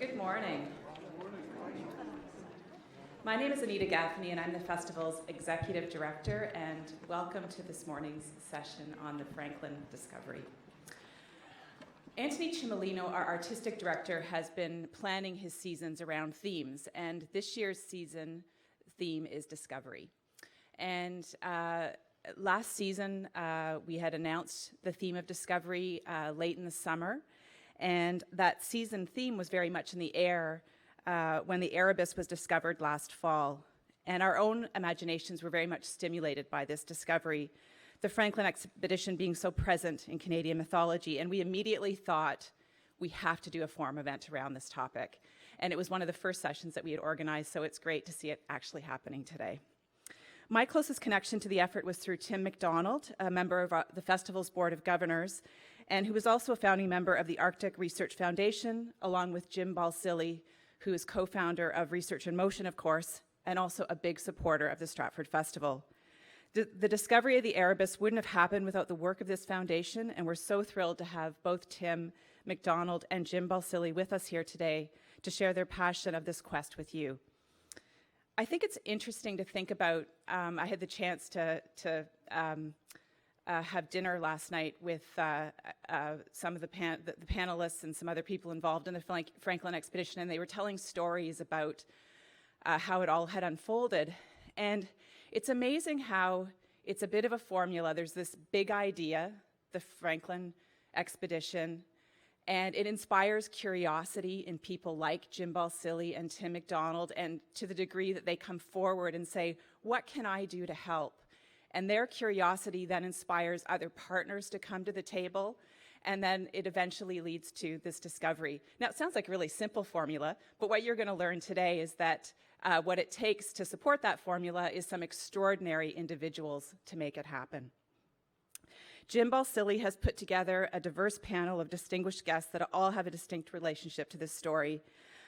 Good morning. My name is Anita Gaffney, and I'm the festival's Executive Director, and welcome to this morning's session on the Franklin discovery. Anthony Cimolino, our Artistic Director, has been planning his seasons around themes, and this year's season theme is Discovery. And last season, we had announced the theme of Discovery late in the summer, and that season theme was very much in the air when the Erebus was discovered last fall. And our own imaginations were very much stimulated by this discovery, the Franklin expedition being so present in Canadian mythology. And we immediately thought, we have to do a forum event around this topic. And it was one of the first sessions that we had organized, so it's great to see it actually happening today. My closest connection to the effort was through Tim McDonald, a member of the festival's Board of Governors, and who was also a founding member of the Arctic Research Foundation, along with Jim Balsillie, who is co-founder of Research in Motion, of course, and also a big supporter of the Stratford Festival. The discovery of the Erebus wouldn't have happened without the work of this foundation, and we're so thrilled to have both Tim McDonald and Jim Balsillie with us here today to share their passion of this quest with you. I think it's interesting to think about, I had the chance to have dinner last night with some of the panelists and some other people involved in the Franklin expedition, and they were telling stories about how it all had unfolded. And it's amazing how it's a bit of a formula. There's this big idea, the Franklin expedition, and it inspires curiosity in people like Jim Balsillie and Tim McDonald, and to the degree that they come forward and say, what can I do to help? And their curiosity then inspires other partners to come to the table, and then it eventually leads to this discovery. Now, it sounds like a really simple formula, but what you're going to learn today is that what it takes to support that formula is some extraordinary individuals to make it happen. Jim Balsillie has put together a diverse panel of distinguished guests that all have a distinct relationship to this story.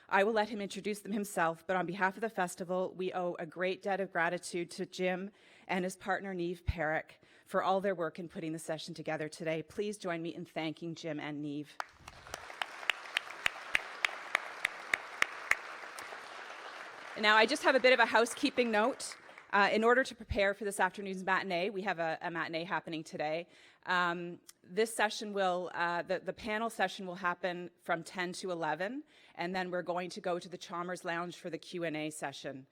I will let him introduce them himself, but on behalf of the festival, we owe a great debt of gratitude to Jim and his partner, Niamh Perrick, for all their work in putting the session together today. Please join me in thanking Jim and Niamh. Now, I just have a bit of a housekeeping note. In order to prepare for this afternoon's matinee, we have a matinee happening today. This session will, the panel session will happen from 10 to 11, and then we're going to go to the Chalmers Lounge for the Q&A session.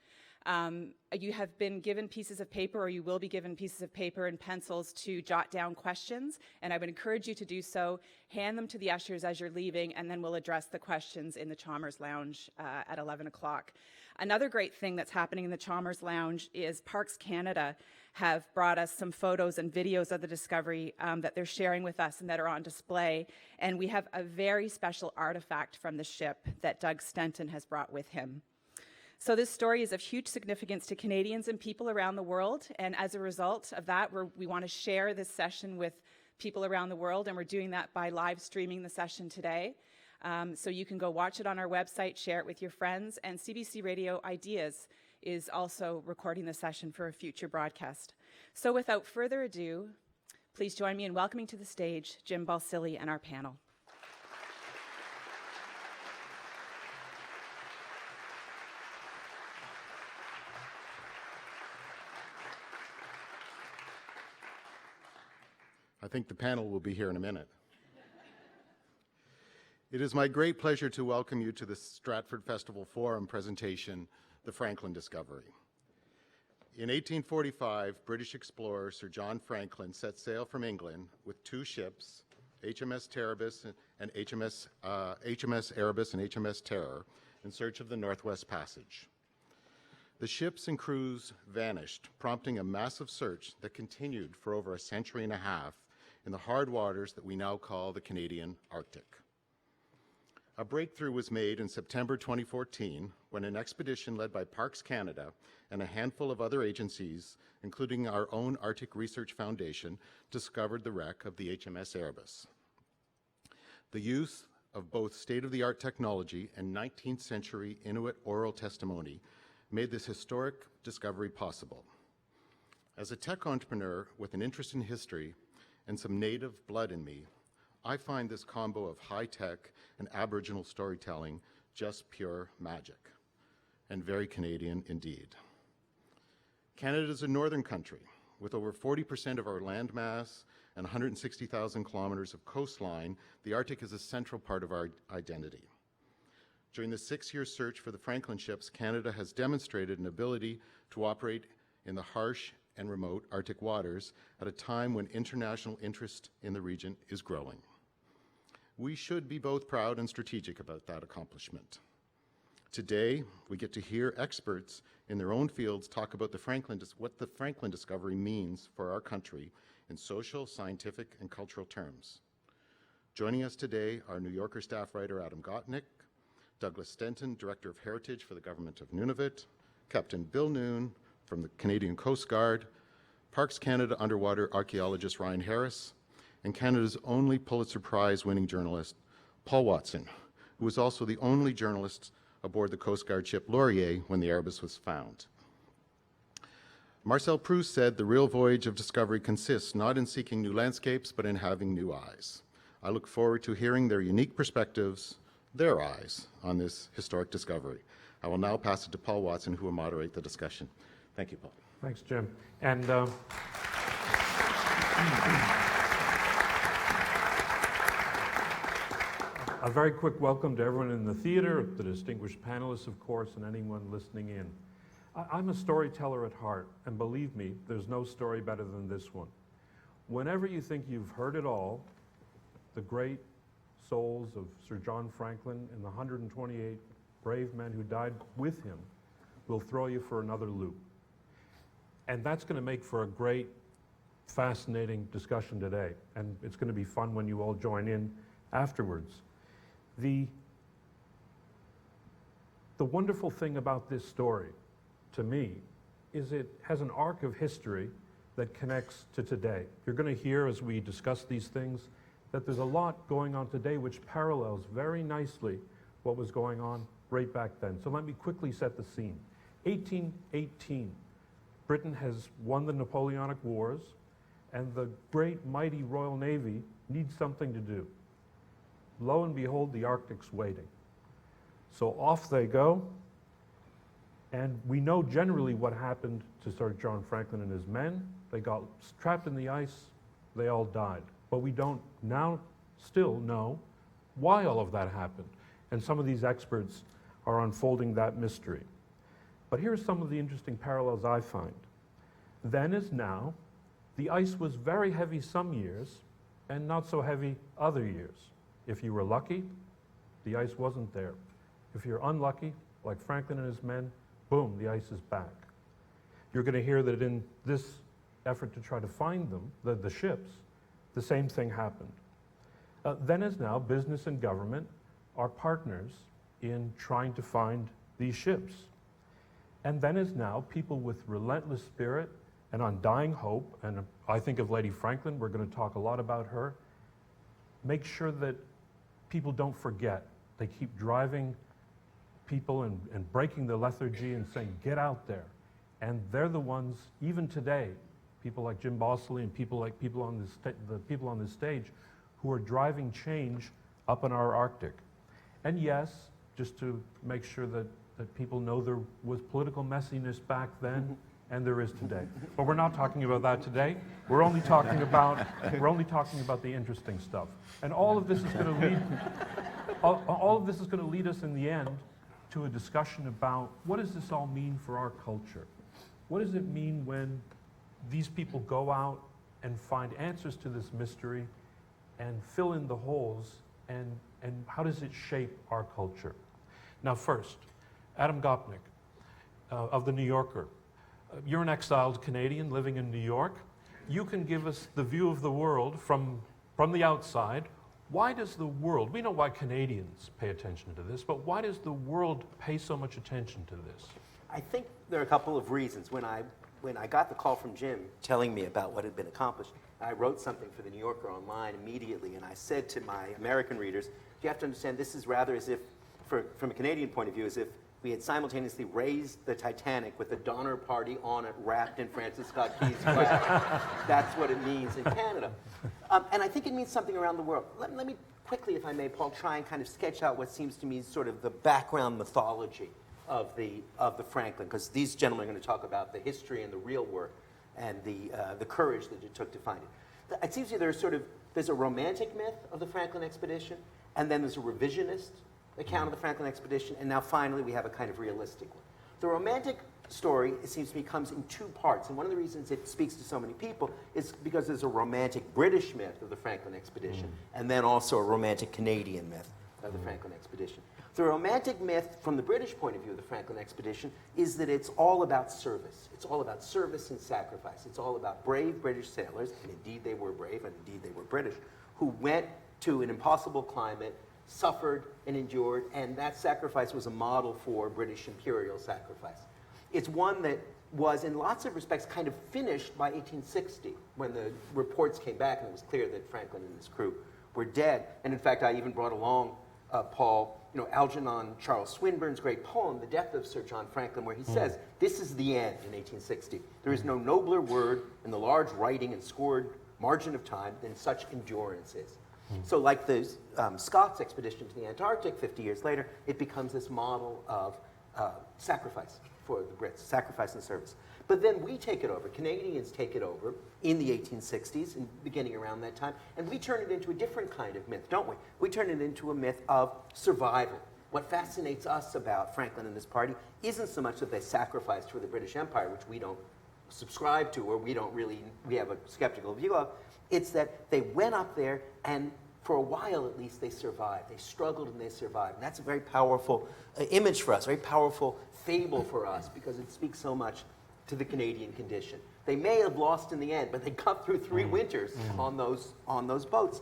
You have been given pieces of paper, or you will be given pieces of paper and pencils to jot down questions, and I would encourage you to do so. Hand them to the ushers as you're leaving, and then we'll address the questions in the Chalmers Lounge at 11 o'clock. Another great thing that's happening in the Chalmers Lounge is Parks Canada have brought us some photos and videos of the discovery that they're sharing with us and that are on display. And we have a very special artifact from the ship that Doug Stenton has brought with him. So this story is of huge significance to Canadians and people around the world. And as a result of that, we want to share this session with people around the world, and we're doing that by live streaming the session today. So you can go watch it on our website, share it with your friends, and CBC Radio Ideas is also recording the session for a future broadcast. So without further ado, please join me in welcoming to the stage Jim Balsillie and our panel. I think the panel will be here in a minute. It is my great pleasure to welcome you to the Stratford Festival Forum presentation, The Franklin Discovery. In 1845, British explorer Sir John Franklin set sail from England with two ships, HMS Erebus and HMS Erebus and HMS Terror, in search of the Northwest Passage. The ships and crews vanished, prompting a massive search that continued for over a century and a half in the hard waters that we now call the Canadian Arctic. A breakthrough was made in September 2014 when an expedition led by Parks Canada and a handful of other agencies, including our own Arctic Research Foundation, discovered the wreck of the HMS Erebus. The use of both state-of-the-art technology and 19th century Inuit oral testimony made this historic discovery possible. As a tech entrepreneur with an interest in history and some native blood in me, I find this combo of high-tech and Aboriginal storytelling just pure magic, and very Canadian indeed. Canada is a northern country with over 40% of our landmass and 160,000 kilometers of coastline. The Arctic is a central part of our identity. During the 6-year search for the Franklin ships, Canada has demonstrated an ability to operate in the harsh and remote Arctic waters at a time when international interest in the region is growing. We should be both proud and strategic about that accomplishment. Today, we get to hear experts in their own fields talk about what the Franklin discovery means for our country in social, scientific, and cultural terms. Joining us today are New Yorker staff writer Adam Gopnik, Douglas Stenton, Director of Heritage for the Government of Nunavut, Captain Bill Noon from the Canadian Coast Guard, Parks Canada underwater archaeologist Ryan Harris, and Canada's only Pulitzer Prize-winning journalist, Paul Watson, who was also the only journalist aboard the Coast Guard ship Laurier when the Erebus was found. Marcel Proust said, "The real voyage of discovery consists not in seeking new landscapes, but in having new eyes." I look forward to hearing their unique perspectives, their eyes, on this historic discovery. I will now pass it to Paul Watson, who will moderate the discussion. Thank you, Paul. Thanks, Jim. And a very quick welcome to everyone in the theater, the distinguished panelists, of course, and anyone listening in. I'm a storyteller at heart, and believe me, there's no story better than this one. Whenever you think you've heard it all, the great souls of Sir John Franklin and the 128 brave men who died with him will throw you for another loop. And that's going to make for a great, fascinating discussion today. And it's going to be fun when you all join in afterwards. The wonderful thing about this story, to me, is it has an arc of history that connects to today. You're going to hear as we discuss these things that there's a lot going on today which parallels very nicely what was going on right back then. So let me quickly set the scene. 1818, Britain has won the Napoleonic Wars, and the great mighty Royal Navy needs something to do. Lo and behold, the Arctic's waiting. So off they go, and we know generally what happened to Sir John Franklin and his men. They got trapped in the ice, they all died. But we don't now still know why all of that happened. And some of these experts are unfolding that mystery. But here's some of the interesting parallels I find. Then as now, the ice was very heavy some years and not so heavy other years. If you were lucky, the ice wasn't there. If you're unlucky, like Franklin and his men, boom, the ice is back. You're going to hear that in this effort to try to find them, the ships, the same thing happened. Then as now, business and government are partners in trying to find these ships. And then as now, people with relentless spirit and undying hope, and I think of Lady Franklin, we're going to talk a lot about her, make sure that people don't forget. They keep driving people and breaking the lethargy and saying, get out there. And they're the ones, even today, people like Jim Bosley and people on this stage, who are driving change up in our Arctic. And yes, just to make sure that people know there was political messiness back then, and there is today. But we're not talking about that today. We're only talking about the interesting stuff. And all of this is going to lead us in the end to a discussion about what does this all mean for our culture? What does it mean when these people go out and find answers to this mystery and fill in the holes, and how does it shape our culture? Now first, Adam Gopnik of The New Yorker. You're an exiled Canadian living in New York. You can give us the view of the world from the outside. Why does the world, we know why Canadians pay attention to this, but why does the world pay so much attention to this? I think there are a couple of reasons. When I got the call from Jim telling me about what had been accomplished, I wrote something for The New Yorker online immediately, and I said to my American readers, you have to understand this is rather as if, from a Canadian point of view, as if we had simultaneously raised the Titanic with a Donner Party on it wrapped in Francis Scott Key's flag. That's what it means in Canada. And I think it means something around the world. Let me quickly, if I may, Paul, try and kind of sketch out what seems to me sort of the background mythology of the Franklin, because these gentlemen are going to talk about the history and the real work and the courage that it took to find it. It seems to me there's a romantic myth of the Franklin expedition, and then there's a revisionist account of the Franklin expedition, and now finally we have a kind of realistic one. The romantic story, it seems to me, comes in two parts, and one of the reasons it speaks to so many people is because there's a romantic British myth of the Franklin expedition, and then also a romantic Canadian myth of the Franklin expedition. The romantic myth from the British point of view of the Franklin expedition is that it's all about service. It's all about service and sacrifice. It's all about brave British sailors, and indeed they were brave, and indeed they were British, who went to an impossible climate, suffered and endured, and that sacrifice was a model for British imperial sacrifice. It's one that was, in lots of respects, kind of finished by 1860, when the reports came back and it was clear that Franklin and his crew were dead. And in fact, I even brought along, Paul, Algernon Charles Swinburne's great poem, The Death of Sir John Franklin, where he says, this is the end in 1860. There is no nobler word in the large writing and scored margin of time than such endurance is. So like the Scots expedition to the Antarctic 50 years later, it becomes this model of sacrifice for the Brits, sacrifice and service. But then we take it over, Canadians take it over in the 1860s, and beginning around that time, and we turn it into a different kind of myth, don't we? We turn it into a myth of survival. What fascinates us about Franklin and his party isn't so much that they sacrificed for the British Empire, which we don't subscribe to, or we have a skeptical view of. It's that they went up there, and for a while at least, they survived. They struggled and they survived. And that's a very powerful image for us, very powerful fable for us, because it speaks so much to the Canadian condition. They may have lost in the end, but they got through 3 winters on those boats.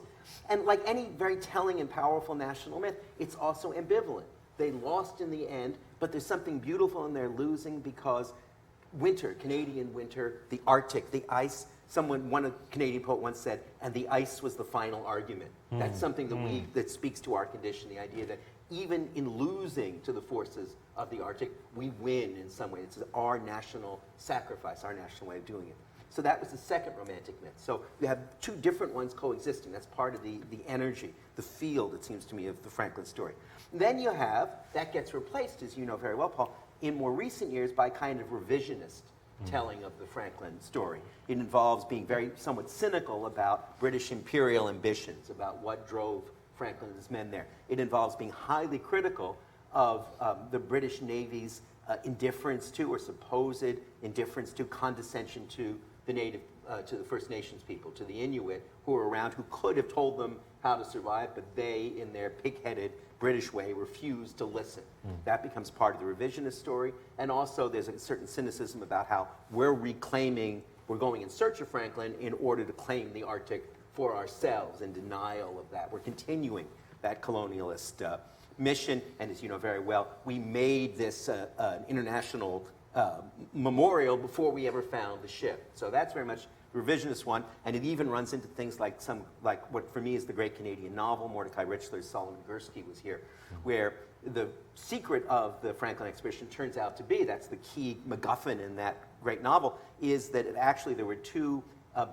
And like any very telling and powerful national myth, it's also ambivalent. They lost in the end, but there's something beautiful in their losing, because winter, Canadian winter, the Arctic, the ice, one Canadian poet once said, and the ice was the final argument. That's something that speaks to our condition, the idea that even in losing to the forces of the Arctic, we win in some way. It's our national sacrifice, our national way of doing it. So that was the second romantic myth. So you have 2 different ones coexisting. That's part of the energy, the field, it seems to me, of the Franklin story. Then you have, that gets replaced, as you know very well, Paul, in more recent years by kind of revisionist telling of the Franklin story. It involves being somewhat cynical about British imperial ambitions, about what drove Franklin and his men there. It involves being highly critical of the British Navy's indifference to, or supposed indifference to, condescension to to the First Nations people, to the Inuit who were around, who could have told them how to survive, but they, in their pig-headed British way, refused to listen. That becomes part of the revisionist story. And also there's a certain cynicism about how we're going in search of Franklin in order to claim the Arctic for ourselves, in denial of that. We're continuing that colonialist mission, and as you know very well, we made this international memorial before we ever found the ship. So that's very much revisionist one, and it even runs into things like what for me is the great Canadian novel, Mordecai Richler's Solomon Gursky was here, where the secret of the Franklin expedition turns out to be, that's the key MacGuffin in that great novel, is that actually there were 2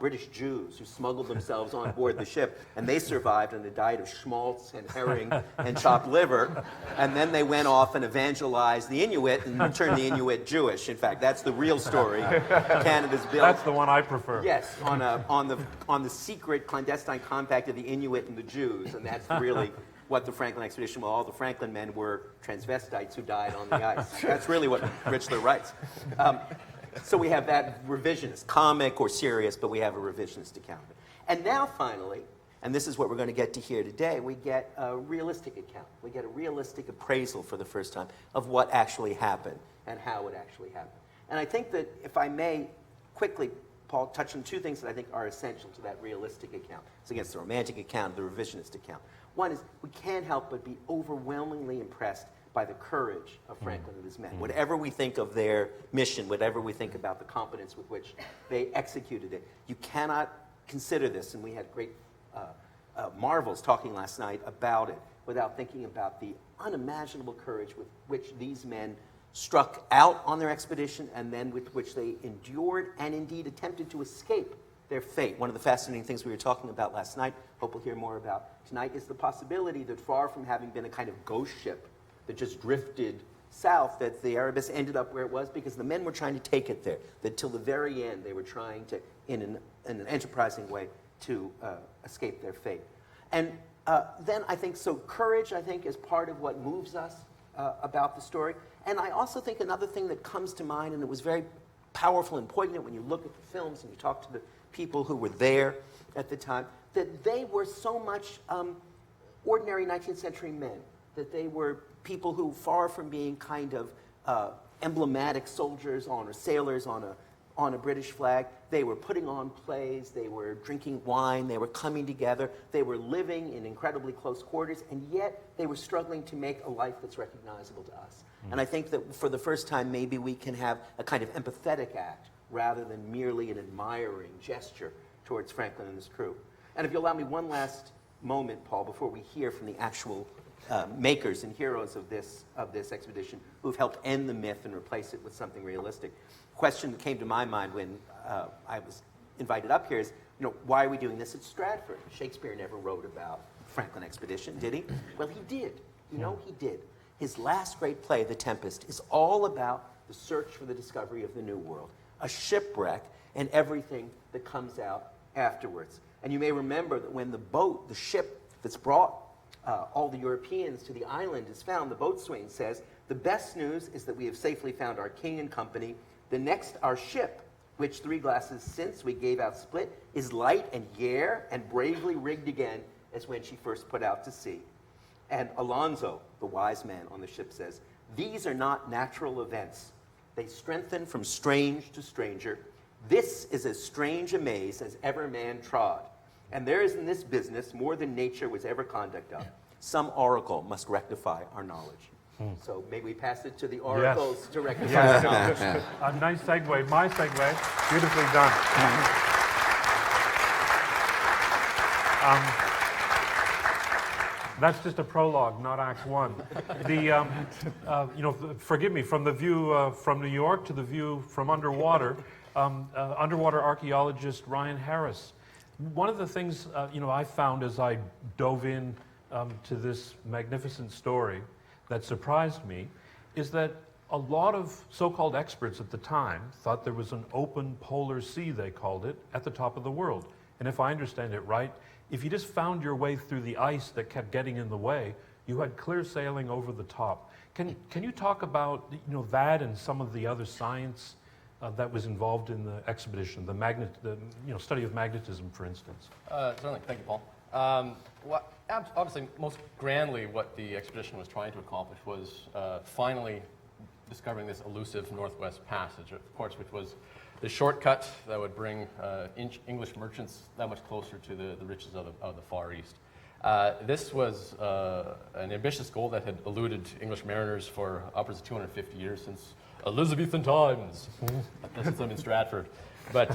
British Jews who smuggled themselves on board the ship, and they survived on a diet of schmaltz and herring and chopped liver, and then they went off and evangelized the Inuit and turned the Inuit Jewish. In fact, that's the real story. Canada's built. That's the one I prefer. Yes, on the secret clandestine compact of the Inuit and the Jews, and that's really what the Franklin expedition. Well, all the Franklin men were transvestites who died on the ice. That's really what Richler writes. So we have that revisionist, comic or serious, but we have a revisionist account. And now finally, and this is what we're going to get to here today, we get a realistic account. We get a realistic appraisal for the first time of what actually happened and how it actually happened. And I think that, if I may quickly, Paul, touch on 2 things that I think are essential to that realistic account. It's against the romantic account, the revisionist account. One is, we can't help but be overwhelmingly impressed by the courage of Franklin and his men. Whatever we think of their mission, whatever we think about the competence with which they executed it, you cannot consider this, and we had great marvels talking last night about it, without thinking about the unimaginable courage with which these men struck out on their expedition, and then with which they endured and indeed attempted to escape their fate. One of the fascinating things we were talking about last night, hope we'll hear more about tonight, is the possibility that far from having been a kind of ghost ship that just drifted south, that the Erebus ended up where it was because the men were trying to take it there, that till the very end they were trying to, in an enterprising way, to escape their fate. And then I think, so courage, I think, is part of what moves us about the story. And I also think another thing that comes to mind, and it was very powerful and poignant when you look at the films and you talk to the people who were there at the time, that they were so much ordinary 19th century men, that they were people who, far from being kind of emblematic soldiers or sailors on a British flag, they were putting on plays, they were drinking wine, they were coming together, they were living in incredibly close quarters, and yet they were struggling to make a life that's recognizable to us. And I think that for the first time, maybe we can have a kind of empathetic act rather than merely an admiring gesture towards Franklin and his crew. And if you'll allow me one last moment, Paul, before we hear from the actual makers and heroes of this expedition who've helped end the myth and replace it with something realistic. Question that came to my mind when I was invited up here is, why are we doing this at Stratford? Shakespeare never wrote about Franklin expedition, did he? Well, he did. He did. His last great play, The Tempest, is all about the search for the discovery of the New World, a shipwreck, and everything that comes out afterwards. And you may remember that when the ship that's brought all the Europeans to the island is found, the boatswain says, "The best news is that we have safely found our king and company. The next, our ship, which 3 glasses since we gave out split, is light and yare and bravely rigged again as when she first put out to sea." And Alonso, the wise man on the ship, says, "These are not natural events. They strengthen from strange to stranger. This is as strange a maze as ever man trod. And there is in this business more than nature was ever conduct of. Some oracle must rectify our knowledge." So may we pass it to the oracles to rectify our knowledge. A nice segue, my segue, beautifully done. That's just a prologue, not Act 1. Forgive me, from the view from New York to the view from underwater, underwater archaeologist Ryan Harris. One of the things I found as I dove in to this magnificent story that surprised me is that a lot of so-called experts at the time thought there was an open polar sea, they called it, at the top of the world. And if I understand it right, if you just found your way through the ice that kept getting in the way, you had clear sailing over the top. Can you talk about that and some of the other science that was involved in the expedition, the study of magnetism, for instance? Certainly, thank you, Paul. Obviously, most grandly, what the expedition was trying to accomplish was finally discovering this elusive Northwest Passage, of course, which was the shortcut that would bring English merchants that much closer to the riches of the Far East. This was an ambitious goal that had eluded English mariners for upwards of 250 years, since Elizabethan times. That's them in Stratford. But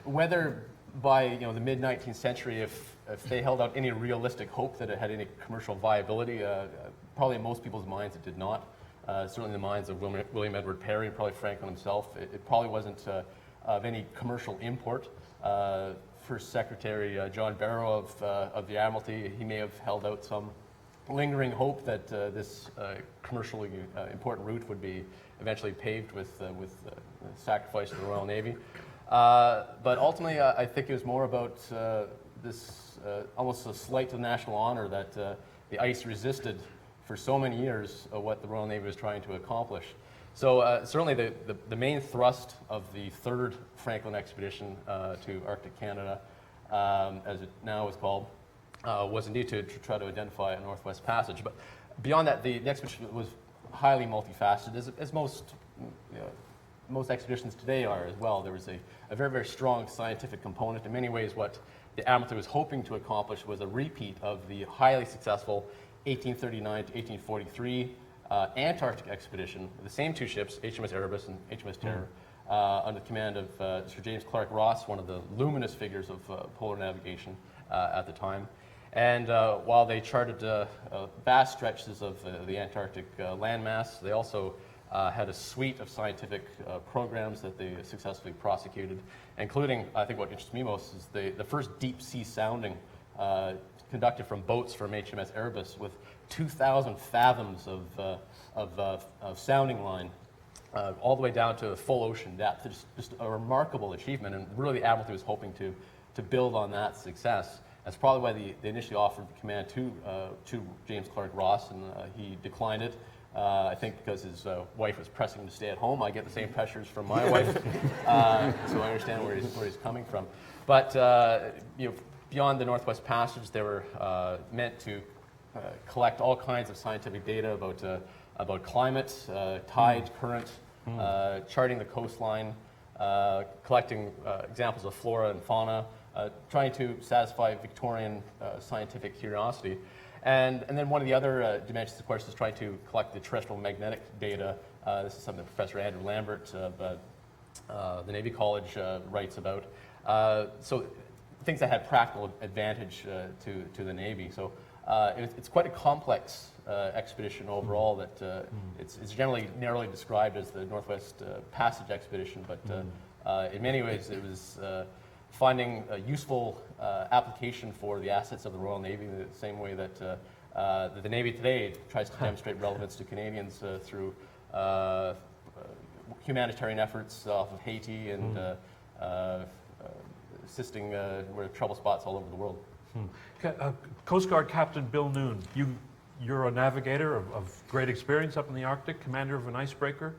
whether by the mid-19th century, if they held out any realistic hope that it had any commercial viability, probably in most people's minds it did not. Certainly in the minds of William Edward Perry and probably Franklin himself, it probably wasn't of any commercial import. First Secretary John Barrow of the Admiralty, he may have held out some lingering hope that this commercially important route would be eventually paved with sacrifice to the Royal Navy. But ultimately, I think it was more about this almost a slight to national honor that the ice resisted for so many years what the Royal Navy was trying to accomplish. So certainly the main thrust of the third Franklin expedition to Arctic Canada, as it now is called, was indeed to try to identify a Northwest Passage. But beyond that, the expedition was highly multifaceted, as most expeditions today are as well. There was a very, very strong scientific component. In many ways, what the Admiralty was hoping to accomplish was a repeat of the highly successful 1839 to 1843 Antarctic expedition, the same 2 ships, HMS Erebus and HMS Terror, under the command of Sir James Clark Ross, one of the luminous figures of polar navigation at the time. And while they charted vast stretches of the Antarctic landmass, they also had a suite of scientific programs that they successfully prosecuted, including, I think what interests me most is the first deep sea sounding conducted from boats from HMS Erebus with 2,000 fathoms of sounding line all the way down to full ocean depth. It's just a remarkable achievement, and really the Admiralty was hoping to build on that success. That's probably why they initially offered the command to James Clark Ross, and he declined it. I think because his wife was pressing him to stay at home. I get the same pressures from my wife, so I understand where he's coming from. But beyond the Northwest Passage, they were meant to collect all kinds of scientific data about climate, tide, current, charting the coastline, collecting examples of flora and fauna, trying to satisfy Victorian scientific curiosity. And then one of the other dimensions, of course, is trying to collect the terrestrial magnetic data. This is something that Professor Andrew Lambert of the Navy College writes about. So things that had practical advantage to the Navy. So it's quite a complex expedition overall. That it's generally narrowly described as the Northwest Passage expedition, but in many ways it was finding a useful application for the assets of the Royal Navy, the same way that the Navy today tries to demonstrate relevance to Canadians through humanitarian efforts off of Haiti and assisting where trouble spots all over the world. Coast Guard Captain Bill Noon, you're a navigator of great experience up in the Arctic, commander of an icebreaker.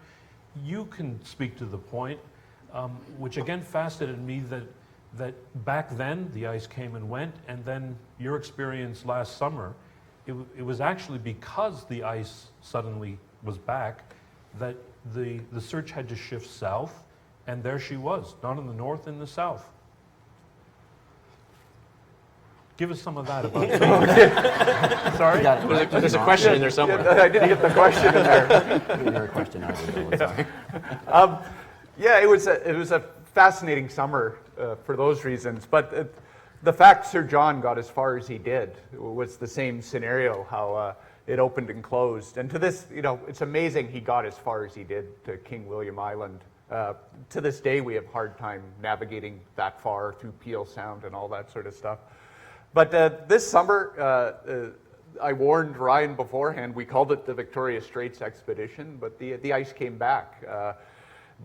You can speak to the point, which again fascinated me, that back then the ice came and went, and then your experience last summer, it was actually because the ice suddenly was back that the search had to shift south, and there she was, not in the north, in the south. Give us some of that about Sorry? There's a question in there somewhere. Yeah, I didn't get the question in there. There a question out there. Yeah, it was a fascinating summer for those reasons. But the fact Sir John got as far as he did was the same scenario, how it opened and closed. And to this, it's amazing he got as far as he did to King William Island. To this day, we have a hard time navigating that far through Peel Sound and all that sort of stuff. But this summer, I warned Ryan beforehand. We called it the Victoria Straits Expedition, but the ice came back.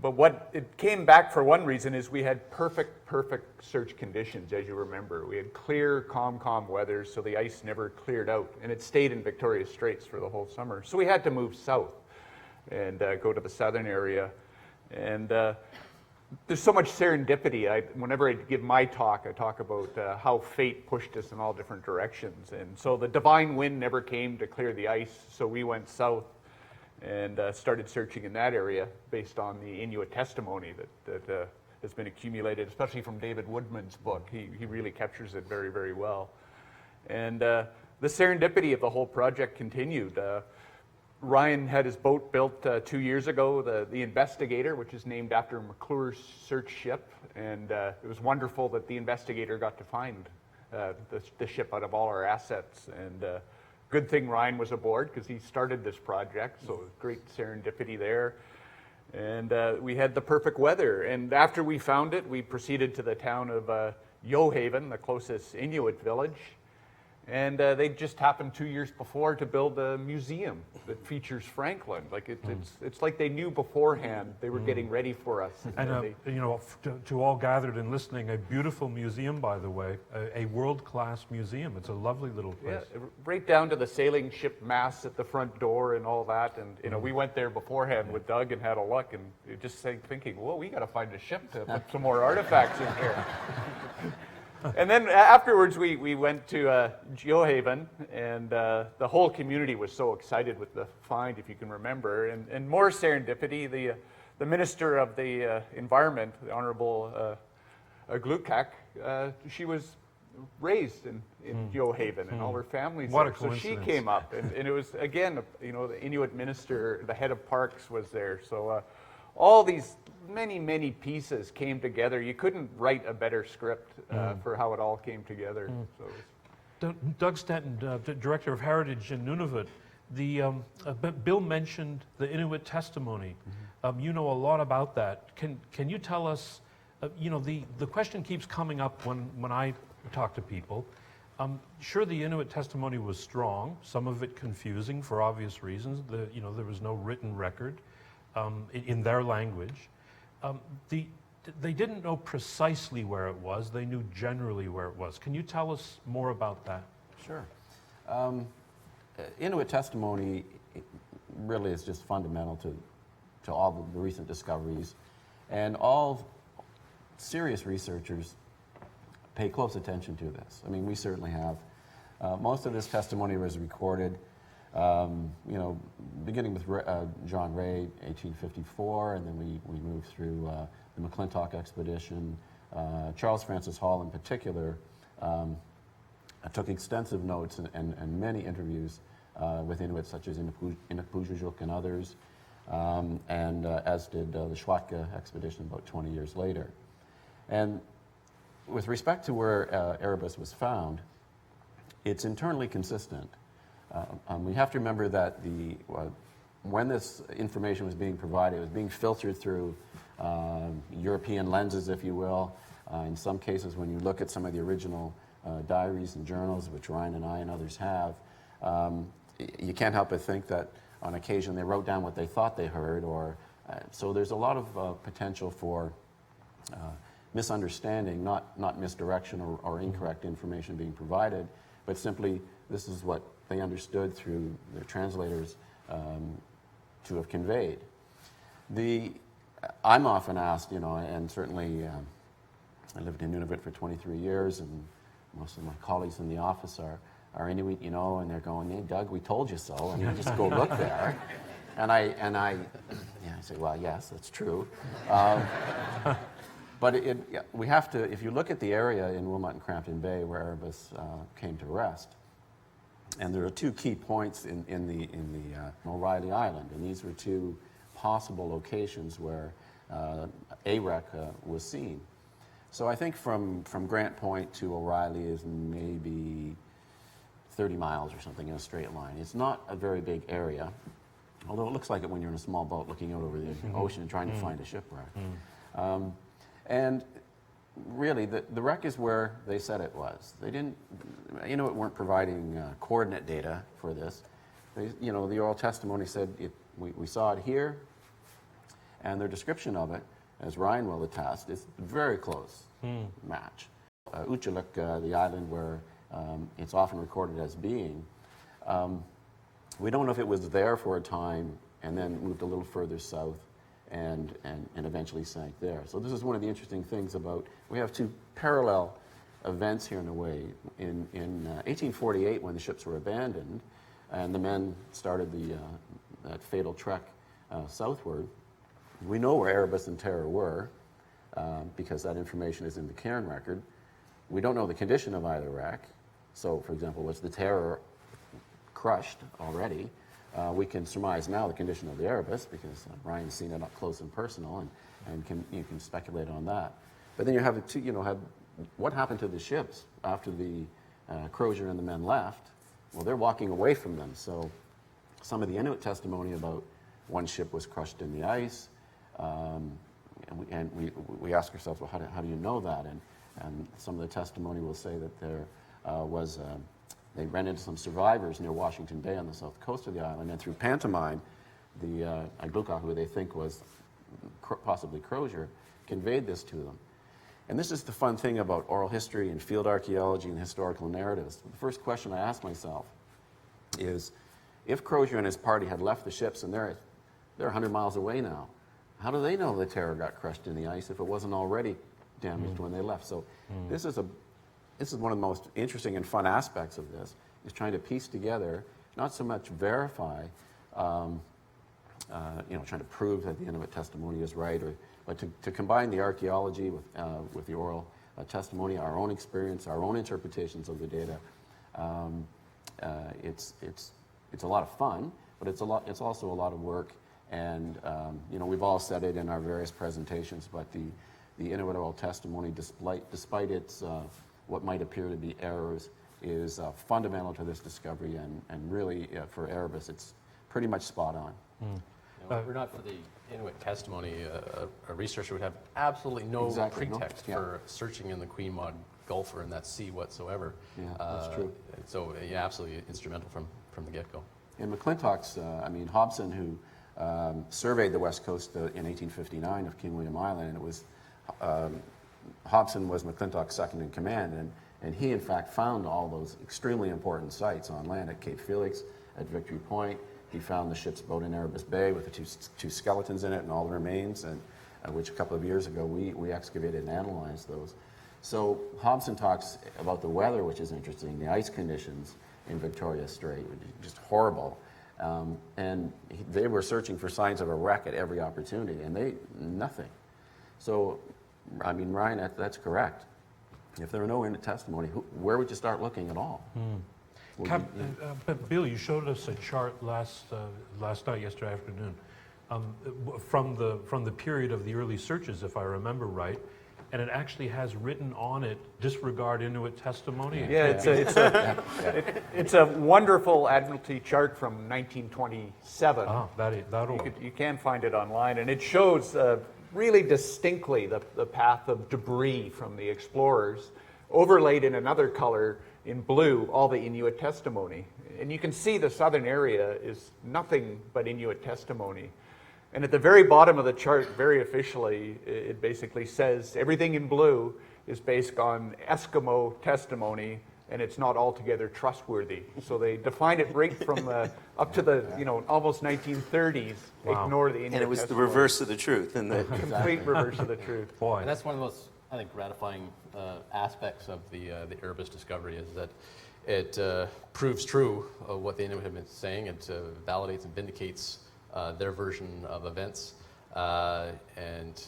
But what it came back for one reason is we had perfect search conditions, as you remember. We had clear, calm weather, so the ice never cleared out. And it stayed in Victoria Straits for the whole summer. So we had to move south and go to the southern area. And there's so much serendipity. Whenever I give my talk, I talk about how fate pushed us in all different directions. And so the divine wind never came to clear the ice, so we went south and started searching in that area based on the Inuit testimony that has been accumulated, especially from David Woodman's book. He really captures it very, very well. And the serendipity of the whole project continued. Ryan had his boat built 2 years ago, the Investigator, which is named after McClure's search ship. And it was wonderful that the Investigator got to find the ship out of all our assets. And good thing Ryan was aboard because he started this project, so great serendipity there. And we had the perfect weather. And after we found it, we proceeded to the town of Yohaven, the closest Inuit village. And they just happened 2 years before to build a museum that features Franklin. Like it's like they knew beforehand they were getting ready for us. And to all gathered and listening, a beautiful museum, by the way, a world-class museum. It's a lovely little place. Yeah, right down to the sailing ship masts at the front door and all that. And we went there beforehand with Doug and had a look, and just thinking, well, we got to find a ship to put some more artifacts in here. And then afterwards, we went to Geohaven, and the whole community was so excited with the find, if you can remember. And more serendipity, the Minister of the Environment, the Honourable Glukak, she was raised in Geohaven, and all her family's What there. a So she coincidence. came up, and it was, again, the Inuit minister, the head of parks was there. So all these many pieces came together. You couldn't write a better script for how it all came together. So Doug Stanton, Director of Heritage in Nunavut, Bill mentioned the Inuit testimony. You know a lot about that. Can you tell us, the question keeps coming up when I talk to people. Sure, the Inuit testimony was strong, some of it confusing for obvious reasons. There was no written record in their language. They didn't know precisely where it was. They knew generally where it was. Can you tell us more about that? Sure. Inuit testimony really is just fundamental to all the recent discoveries, and all serious researchers pay close attention to this. I mean, we certainly have. Most of this testimony was recorded, beginning with John Ray, 1854, and then we moved through the McClintock expedition. Charles Francis Hall, in particular, took extensive notes and many interviews with Inuits such as Inuit and others, and as did the Schwatka expedition about 20 years later. And with respect to where Erebus was found, it's internally consistent. We have to remember that when this information was being provided, it was being filtered through European lenses, if you will. In some cases, when you look at some of the original diaries and journals, which Ryan and I and others have, you can't help but think that on occasion they wrote down what they thought they heard, so there's a lot of potential for misunderstanding, not misdirection or incorrect information being provided, but simply this is what they understood through their translators to have conveyed. I'm often asked, and certainly I lived in Nunavut for 23 years, and most of my colleagues in the office are Inuit, and they're going, "Hey, Doug, we told you so," and you just go look there. And I say, well, yes, that's true. But we have to, if you look at the area in Wilmot and Crampton Bay where Erebus came to rest, and there are two key points in the O'Reilly Island, and these were two possible locations where a wreck was seen. So I think from Grant Point to O'Reilly is maybe 30 miles or something in a straight line. It's not a very big area, although it looks like it when you're in a small boat looking out over the ocean trying to find a shipwreck. And really, the wreck is where they said it was. They didn't, weren't providing coordinate data for this. The oral testimony said we saw it here, and their description of it, as Ryan will attest, is very close match. Utjaluk, the island where it's often recorded as being, we don't know if it was there for a time and then moved a little further south and eventually sank there. So this is one of the interesting things about, we have two parallel events here in a way. In 1848, when the ships were abandoned and the men started that fatal trek southward, we know where Erebus and Terror were because that information is in the cairn record. We don't know the condition of either wreck. So, for example, was the Terror crushed already? We can surmise now the condition of the Erebus because Ryan's seen it up close and personal, and you can speculate on that. But then you have what happened to the ships after the Crozier and the men left? Well, they're walking away from them. So some of the Inuit testimony about one ship was crushed in the ice, and we ask ourselves, well, how do you know that? And some of the testimony will say that there they ran into some survivors near Washington Bay on the south coast of the island, and through pantomime, the Agluka, who they think was possibly Crozier, conveyed this to them. And this is the fun thing about oral history and field archaeology and historical narratives. The first question I ask myself is, if Crozier and his party had left the ships and they're 100 miles away now, how do they know the Terror got crushed in the ice if it wasn't already damaged when they left? So this is one of the most interesting and fun aspects of this, is trying to piece together, not so much verify, trying to prove that the Inuit testimony is right, but to combine the archaeology with the oral testimony, our own experience, our own interpretations of the data. It's a lot of fun, but it's also a lot of work. And we've all said it in our various presentations, but the Inuit oral testimony, despite its what might appear to be errors is fundamental to this discovery, and really for Erebus, it's pretty much spot on. If we're not for the Inuit testimony, a researcher would have absolutely no Exactly, no, pretext yeah. for searching in the Queen Maud Gulf or in that sea whatsoever. Yeah, that's true. So, yeah, absolutely instrumental from the get-go. In McClintock's, Hobson, who surveyed the west coast in 1859 of King William Island, and it was Hobson was McClintock's second in command, and he in fact found all those extremely important sites on land at Cape Felix, at Victory Point. He found the ship's boat in Erebus Bay with the two skeletons in it and all the remains, and which a couple of years ago we excavated and analyzed those. So Hobson talks about the weather, which is interesting, the ice conditions in Victoria Strait, which is just horrible. And they were searching for signs of a wreck at every opportunity, and nothing. So, I mean, Ryan, that's correct. If there were no Inuit testimony, where would you start looking at all? But Bill, you showed us a chart last night, yesterday afternoon, from the period of the early searches, if I remember right, and it actually has written on it, disregard Inuit testimony. Yeah, it's a wonderful Admiralty chart from 1927. You can find it online, and it shows really distinctly the path of debris from the explorers, overlaid in another color in blue, all the Inuit testimony. And you can see the southern area is nothing but Inuit testimony. And at the very bottom of the chart, very officially, it basically says everything in blue is based on Eskimo testimony, and it's not altogether trustworthy. So they define it right from up to the almost 1930s. Wow. Ignore the Inuit And it was the testimony. reverse of the truth. And the Complete reverse of the truth. Boy. And that's one of the most, I think, gratifying aspects of the Erebus discovery is that it proves true what the Inuit have been saying. It validates and vindicates their version of events. And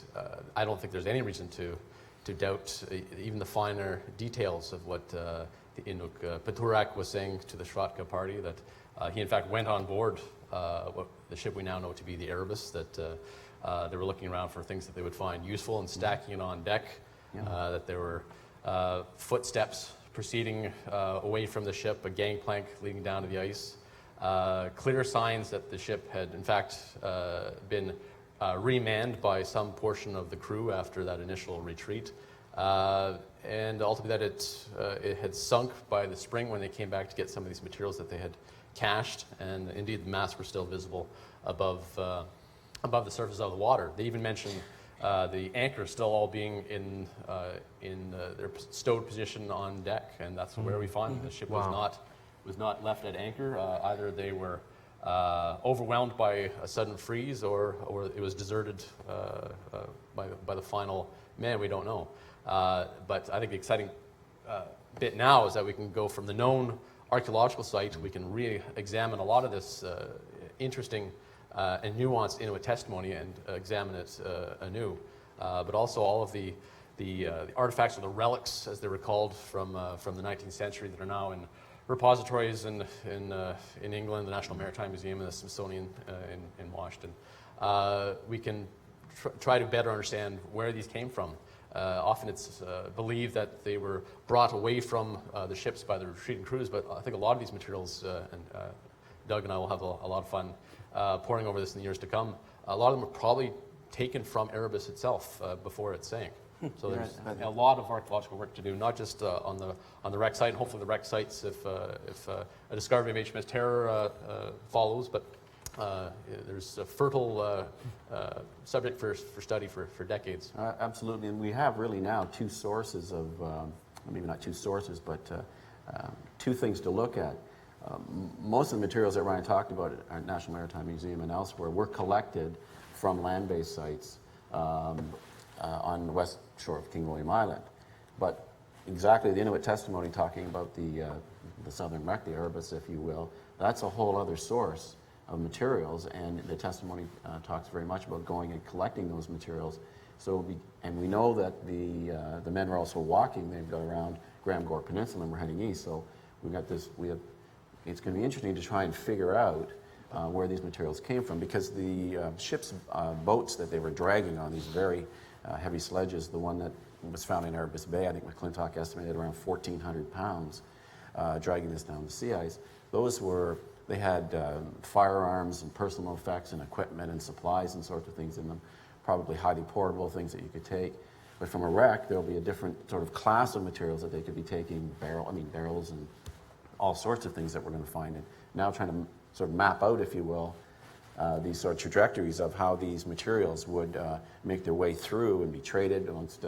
I don't think there's any reason to doubt even the finer details of what the Inuk Paturak was saying to the Shrotka party, that he in fact went on board the ship we now know to be the Erebus, that they were looking around for things that they would find useful and stacking it on deck, that there were footsteps proceeding away from the ship, a gangplank leading down to the ice, clear signs that the ship had in fact been remanned by some portion of the crew after that initial retreat, and ultimately that it had sunk by the spring when they came back to get some of these materials that they had cached, and indeed the masts were still visible above the surface of the water. They even mentioned the anchor still all being in their stowed position on deck, and that's where we find them. The ship was not left at anchor. Either they were overwhelmed by a sudden freeze, or it was deserted by the final man. We don't know. But I think the exciting bit now is that we can go from the known archaeological site, we can re-examine a lot of this interesting and nuanced Inuit testimony and examine it anew. But also all of the artifacts or the relics, as they were called, from the 19th century that are now in repositories in England, the National Maritime Museum and the Smithsonian in Washington. We can try to better understand where these came from. Often it's believed that they were brought away from the ships by the retreating crews, but I think a lot of these materials, and Doug and I will have a lot of fun poring over this in the years to come, a lot of them were probably taken from Erebus itself before it sank. So there's a lot of archaeological work to do, not just on the wreck site, and hopefully the wreck sites if a discovery of HMS Terror follows, but there's a fertile subject for study for decades. Absolutely, and we have really now two sources of, maybe not two sources, but two things to look at. Most of the materials that Ryan talked about at our National Maritime Museum and elsewhere were collected from land-based sites on the west shore of King William Island. But exactly the Inuit testimony talking about the southern wreck, the Erebus, if you will, that's a whole other source of materials, and the testimony talks very much about going and collecting those materials. So, and we know that the men were also walking. They've got around Graham Gore Peninsula, and we're heading east. So we've got this. It's going to be interesting to try and figure out where these materials came from, because the ship's boats that they were dragging on, these very heavy sledges, the one that was found in Erebus Bay. I think McClintock estimated around 1,400 pounds, dragging this down the sea ice. They had firearms and personal effects and equipment and supplies and sorts of things in them, probably highly portable things that you could take. But from a wreck, there'll be a different sort of class of materials that they could be taking, barrels and all sorts of things that we're going to find. And now trying to sort of map out, if you will, these sort of trajectories of how these materials would make their way through and be traded amongst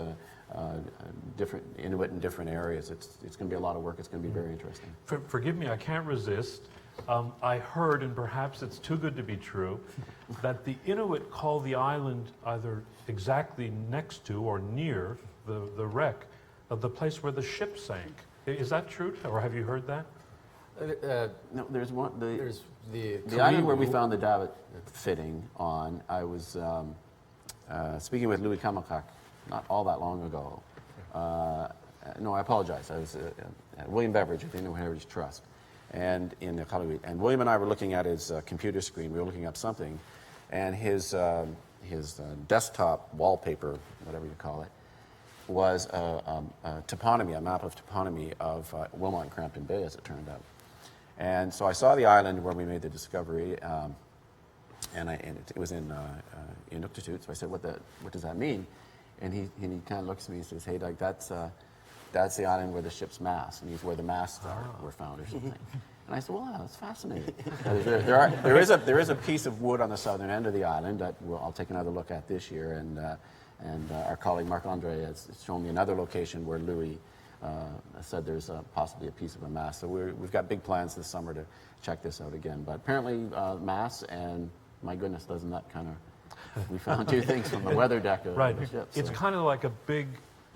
different Inuit in different areas. It's going to be a lot of work. It's going to be very interesting. Forgive me, I can't resist. I heard, and perhaps it's too good to be true, that the Inuit call the island either exactly next to or near the wreck of the place where the ship sank. Is that true, or have you heard that? No, there's one. There's the island where we found the davit fitting on. I was speaking with Louis Kamakak not all that long ago. No, I apologize. I was at William Beveridge at the Inuit Heritage Trust, and in Iqaluit. And William and I were looking at his computer screen. We were looking up something, and his desktop wallpaper, whatever you call it, was a toponymy, a map of toponymy of Wilmot and Crampton Bay, as it turned out. And so I saw the island where we made the discovery, and it was in Inuktitut. So I said, "What does that mean?" And he kind of looks at me and says, "Hey, Doug, that's the island where the ship's mast, and where the masts were found, or something." And I said, "Well, that's fascinating." there is a piece of wood on the southern end of the island that I'll take another look at this year, and our colleague Marc-Andre has shown me another location where Louis said there's possibly a piece of a mast. So we've got big plans this summer to check this out again. But apparently masts, and my goodness, doesn't that kind of... We found two things from the weather deck of the ship. It's kind of like a big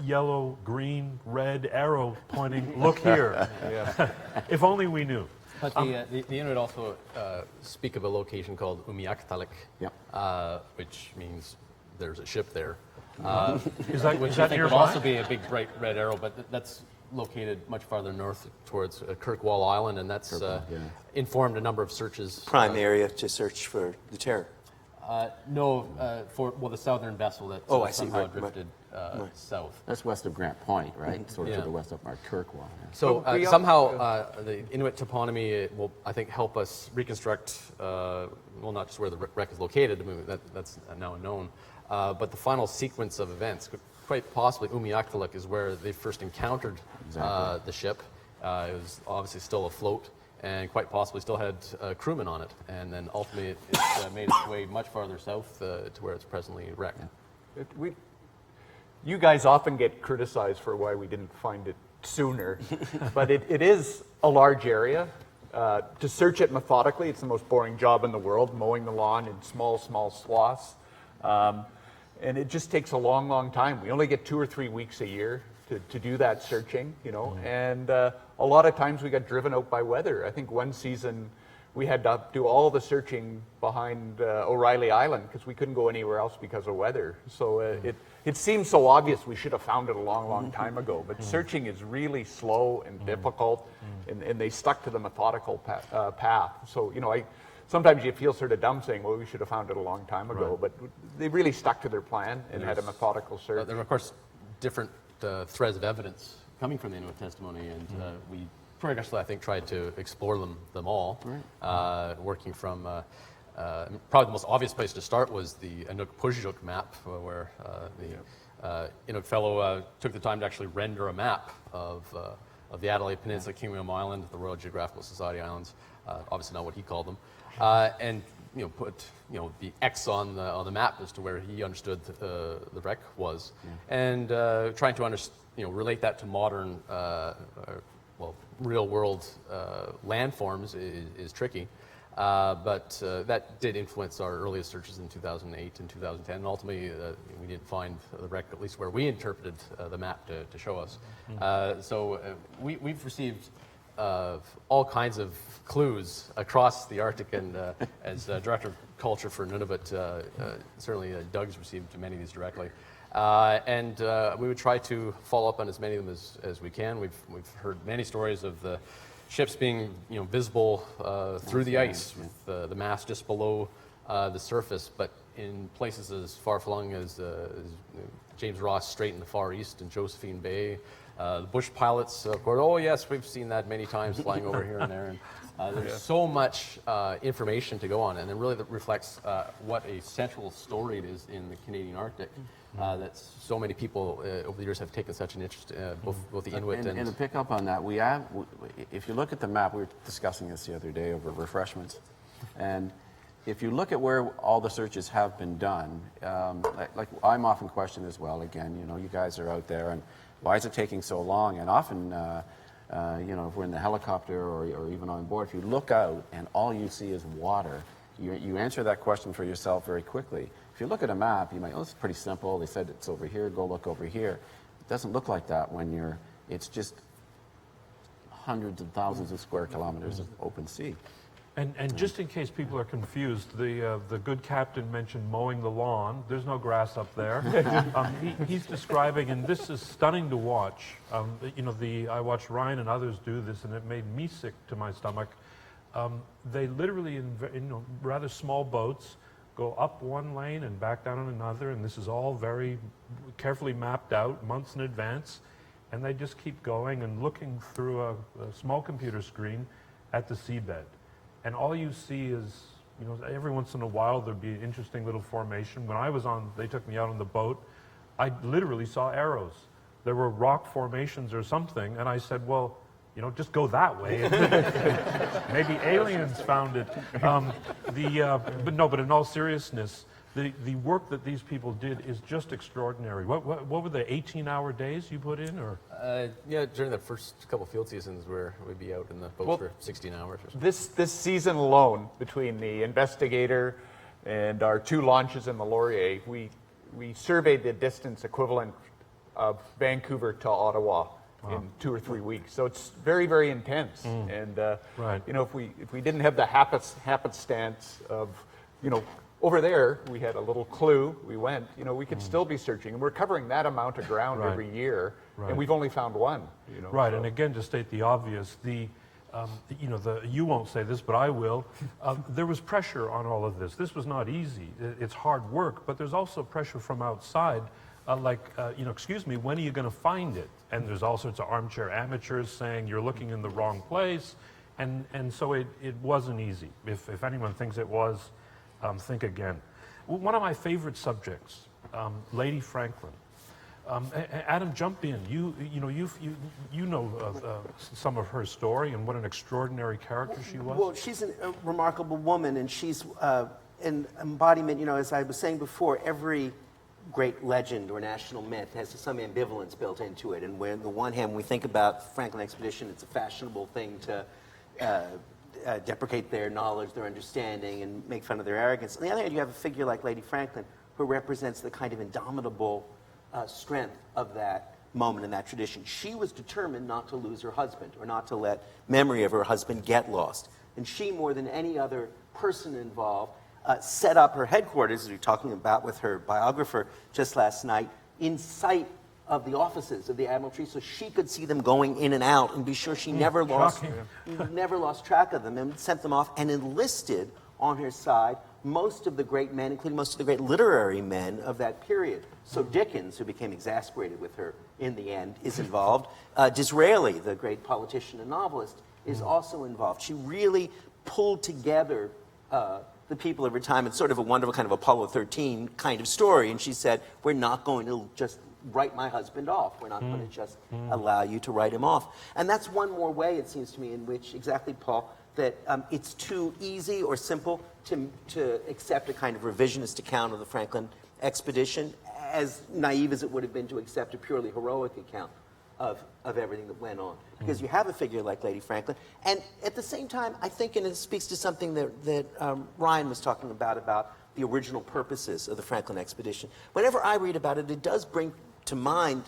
yellow, green, red arrow pointing, look here. If only we knew. But the Inuit also speak of a location called Umiaktalik, which means there's a ship there. Is that Which nearby? I think would also be a big bright red arrow, but that's located much farther north towards Kirkwall Island, and that's informed a number of searches. Prime area to search for the terror. No, for the southern vessel that somehow drifted south. That's west of Grant Point, right? Sort of to the west of our Kirkwall. Yeah. So somehow the Inuit toponymy will, I think, help us reconstruct, well, not just where the wreck is located, that's now unknown, but the final sequence of events. Quite possibly Umiaktalik is where they first encountered the ship. It was obviously still afloat, and quite possibly still had crewmen on it. And then ultimately it made its way much farther south to where it's presently wrecked. You guys often get criticized for why we didn't find it sooner, but it is a large area. To search it methodically, it's the most boring job in the world, mowing the lawn in small swaths. And it just takes a long time. We only get 2 or 3 weeks a year to do that searching, you know, and a lot of times we got driven out by weather. I think one season we had to do all the searching behind O'Reilly Island because we couldn't go anywhere else because of weather. So it seems so obvious we should have found it a long time ago, but searching is really slow and difficult, and they stuck to the methodical path. So, you know, sometimes you feel sort of dumb saying, well, we should have found it a long time ago, but they really stuck to their plan and had a methodical search. There are, of course, different threads of evidence coming from the Inuit testimony, and we progressively, I think, tried to explore them all, working from probably the most obvious place to start was the Inuk-Pujjuk map, where the Inuit fellow took the time to actually render a map of the Adelaide Peninsula, King William Island, the Royal Geographical Society Islands, obviously not what he called them, and put the X on the map as to where he understood the wreck was, and trying to relate that to modern, real world landforms is tricky. But that did influence our earliest searches in 2008 and 2010. And ultimately, we didn't find the wreck, at least where we interpreted the map to show us. So we've received all kinds of clues across the Arctic, and as Director of Culture for Nunavut, certainly Doug's received many of these directly. And we would try to follow up on as many of them as we can. We've heard many stories of the ships being visible through the ice, with the mast just below the surface, but in places as far-flung as James Ross Strait in the Far East and Josephine Bay. The bush pilots, of course, oh yes, we've seen that many times flying over here and there. And there's so much information to go on, and it really reflects what a central story it is in the Canadian Arctic. That so many people over the years have taken such an interest, both the Inuit and to pick up on that, if you look at the map, we were discussing this the other day over refreshments, and if you look at where all the searches have been done, like I'm often questioned as well, again, you guys are out there, and why is it taking so long? And often, if we're in the helicopter or even on board, if you look out and all you see is water, you answer that question for yourself very quickly. If you look at a map, you might, oh, it's pretty simple. They said it's over here, go look over here. It doesn't look like that when it's just hundreds of thousands of square kilometers of open sea. And just in case people are confused, the good captain mentioned mowing the lawn. There's no grass up there. He's describing, and this is stunning to watch. I watched Ryan and others do this, and it made me sick to my stomach. They literally, in rather small boats, go up one lane and back down on another, and this is all very carefully mapped out months in advance. And they just keep going and looking through a small computer screen at the seabed. And all you see is, every once in a while there'd be an interesting little formation. When they took me out on the boat, I literally saw arrows. There were rock formations or something, and I said, well, just go that way. Maybe aliens found it. But in all seriousness, the work that these people did is just extraordinary. What were the 18-hour days you put in, or? During the first couple field seasons, where we'd be out in the boat for 16 hours or something. This season alone, between the Investigator and our 2 launches in the Laurier, we surveyed the distance equivalent of Vancouver to Ottawa in 2 or 3 weeks. So it's very, very intense. And Right. if we didn't have the happenstance of over there, we had a little clue. We went. We could still be searching, and we're covering that amount of ground Right. every year, Right. and we've only found one. Right, so. and again, to state the obvious, you won't say this, but I will. There was pressure on all of this. This was not easy. It's hard work, but there's also pressure from outside. Excuse me, when are you going to find it? And there's all sorts of armchair amateurs saying you're looking in the wrong place, and so it wasn't easy. If anyone thinks it was, think again. One of my favorite subjects, Lady Franklin. Adam, jump in. You know some of her story and what an extraordinary character she was. Well, she's a remarkable woman, and she's an embodiment. As I was saying before, every great legend or national myth has some ambivalence built into it. And when, on the one hand, when we think about Franklin expedition, it's a fashionable thing to deprecate their knowledge, their understanding, and make fun of their arrogance. On the other hand, you have a figure like Lady Franklin, who represents the kind of indomitable strength of that moment in that tradition. She was determined not to lose her husband, or not to let memory of her husband get lost. And she, more than any other person involved, set up her headquarters, as we were talking about with her biographer just last night, in sight of the offices of the Admiralty, so she could see them going in and out and be sure she never lost track of them, and sent them off and enlisted on her side most of the great men, including most of the great literary men of that period. So Dickens, who became exasperated with her in the end, is involved. Disraeli, the great politician and novelist, is also involved. She really pulled together the people of her time. It's sort of a wonderful kind of Apollo 13 kind of story. And she said, we're not going to just write my husband off. We're not going to just allow you to write him off. And that's one more way, it seems to me, in which, exactly, Paul, that it's too easy or simple to accept a kind of revisionist account of the Franklin expedition, as naive as it would have been to accept a purely heroic account of everything that went on. Because you have a figure like Lady Franklin. And at the same time, I think, and it speaks to something that Ryan was talking about the original purposes of the Franklin expedition. Whenever I read about it, it does bring to mind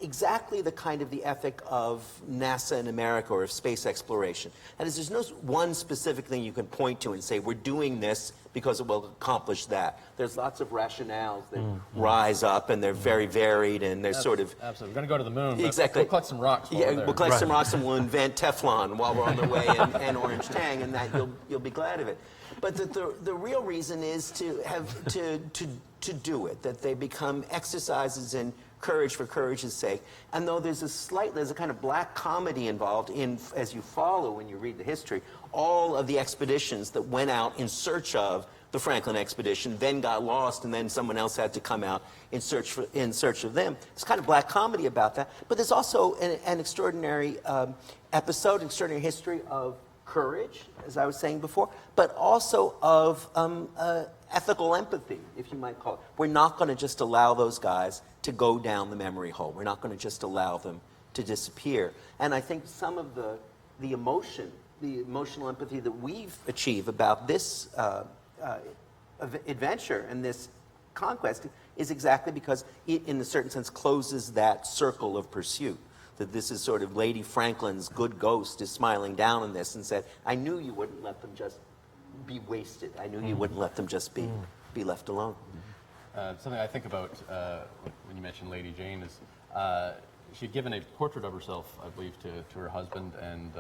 exactly the kind of the ethic of NASA in America, or of space exploration. That is, there's no one specific thing you can point to and say, we're doing this because it will accomplish that. There's lots of rationales that rise up, and they're very varied, and they're sort of... Absolutely. We're going to go to the moon, but exactly. we'll collect some rocks while we're there. We'll collect some rocks, and we'll invent Teflon while we're on the way, and orange tang, and that you'll be glad of it. But the real reason is to to do it, that they become exercises in courage for courage's sake. And though there's a kind of black comedy involved in, as you follow when you read the history, all of the expeditions that went out in search of the Franklin expedition, then got lost, and then someone else had to come out in search of them. There's kind of black comedy about that. But there's also an extraordinary episode, extraordinary history of courage, as I was saying before, but also of ethical empathy, if you might call it. We're not going to just allow those guys to go down the memory hole. We're not going to just allow them to disappear. And I think some of the emotional empathy that we've achieved about this adventure and this conquest is exactly because it, in a certain sense, closes that circle of pursuit. That this is sort of Lady Franklin's good ghost is smiling down on this and said, I knew you wouldn't let them just be wasted. I knew you wouldn't let them just be left alone. Something I think about when you mentioned Lady Jane is she'd given a portrait of herself, I believe, to her husband, and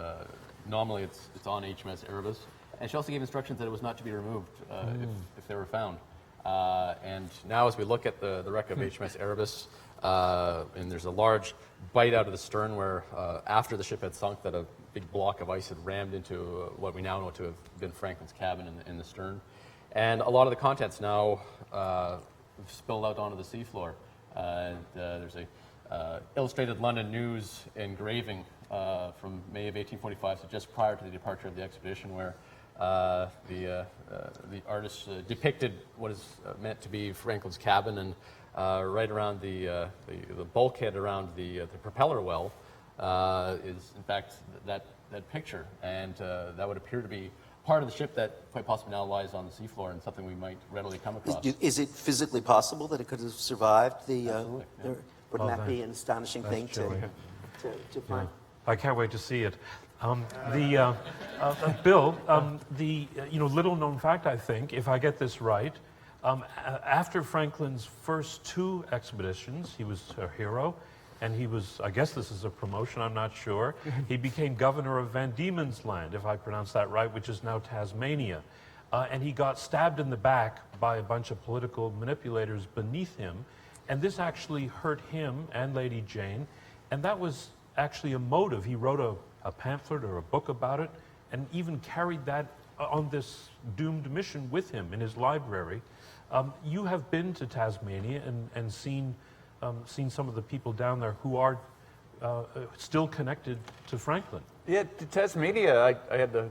nominally it's on HMS Erebus. And she also gave instructions that it was not to be removed if they were found. And now as we look at the wreck of HMS Erebus, and there's a large bite out of the stern where after the ship had sunk that a big block of ice had rammed into what we now know to have been Franklin's cabin in the stern. And a lot of the contents now spilled out onto the seafloor. There's a Illustrated London News engraving from May of 1845, so just prior to the departure of the expedition, where the artist depicted what is meant to be Franklin's cabin, and right around the bulkhead around the propeller well is in fact that picture, and that would appear to be part of the ship that quite possibly now lies on the seafloor and something we might readily come across. Is it physically possible that it could have survived the? Absolutely, yeah. Wouldn't that be an astonishing thing to find? I can't wait to see it. Bill, little known fact, I think, if I get this right, after Franklin's first 2 expeditions, he was a hero, and he was, I guess this is a promotion, I'm not sure, he became governor of Van Diemen's Land, if I pronounce that right, which is now Tasmania. And he got stabbed in the back by a bunch of political manipulators beneath him, and this actually hurt him and Lady Jane, and that was actually a motive. He wrote a pamphlet or a book about it, and even carried that on this doomed mission with him in his library. You have been to Tasmania and seen some of the people down there who are still connected to Franklin. Yeah, to Tasmania, I had the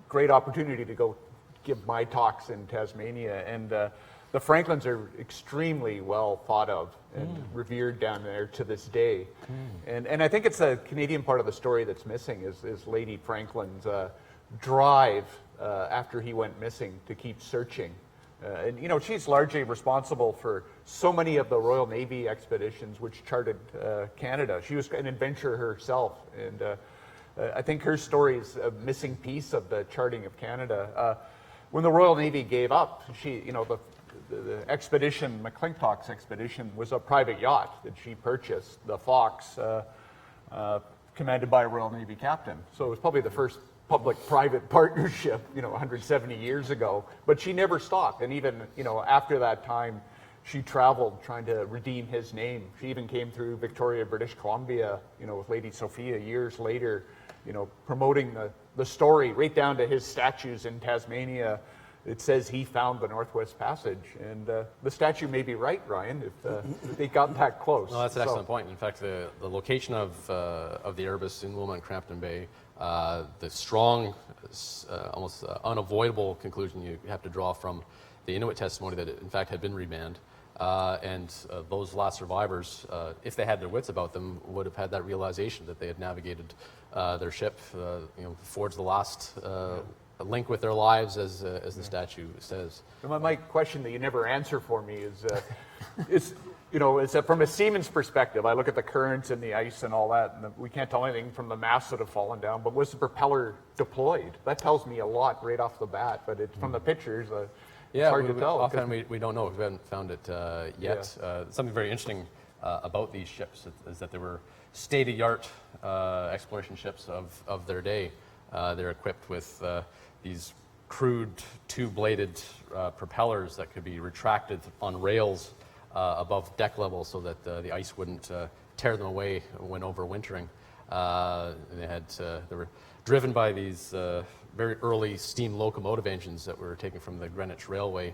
great opportunity to go give my talks in Tasmania, and the Franklins are extremely well thought of and revered down there to this day. And I think it's the Canadian part of the story that's missing is Lady Franklin's drive after he went missing to keep searching. And she's largely responsible for so many of the Royal Navy expeditions which charted Canada. She was an adventurer herself, and I think her story is a missing piece of the charting of Canada. When the Royal Navy gave up, the expedition, McClintock's expedition, was a private yacht that she purchased, the Fox, commanded by a Royal Navy captain. So it was probably the first public-private partnership, 170 years ago. But she never stopped, and even, after that time, she traveled trying to redeem his name. She even came through Victoria, British Columbia, with Lady Sophia years later, promoting the story right down to his statues in Tasmania. It says he found the Northwest Passage, and the statue may be right, Ryan, if they got that close. No, that's an excellent point. In fact, the location of the Erebus in Wilmot and Crampton Bay, the strong, almost unavoidable conclusion you have to draw from the Inuit testimony that it, in fact, had been remanned, and those last survivors, if they had their wits about them, would have had that realization that they had navigated their ship, forged the last link with their lives, as the statue says. My question that you never answer for me is that from a seaman's perspective, I look at the currents and the ice and all that, and we can't tell anything from the masts that have fallen down, but was the propeller deployed? That tells me a lot right off the bat, but from the pictures, it's hard to tell. Often we don't know. We haven't found it yet. Yeah. Something very interesting about these ships is that they were state-of-the-art exploration ships of their day. They're equipped with these crude two-bladed propellers that could be retracted on rails above deck level so that the ice wouldn't tear them away when overwintering. They were driven by these very early steam locomotive engines that were taken from the Greenwich Railway,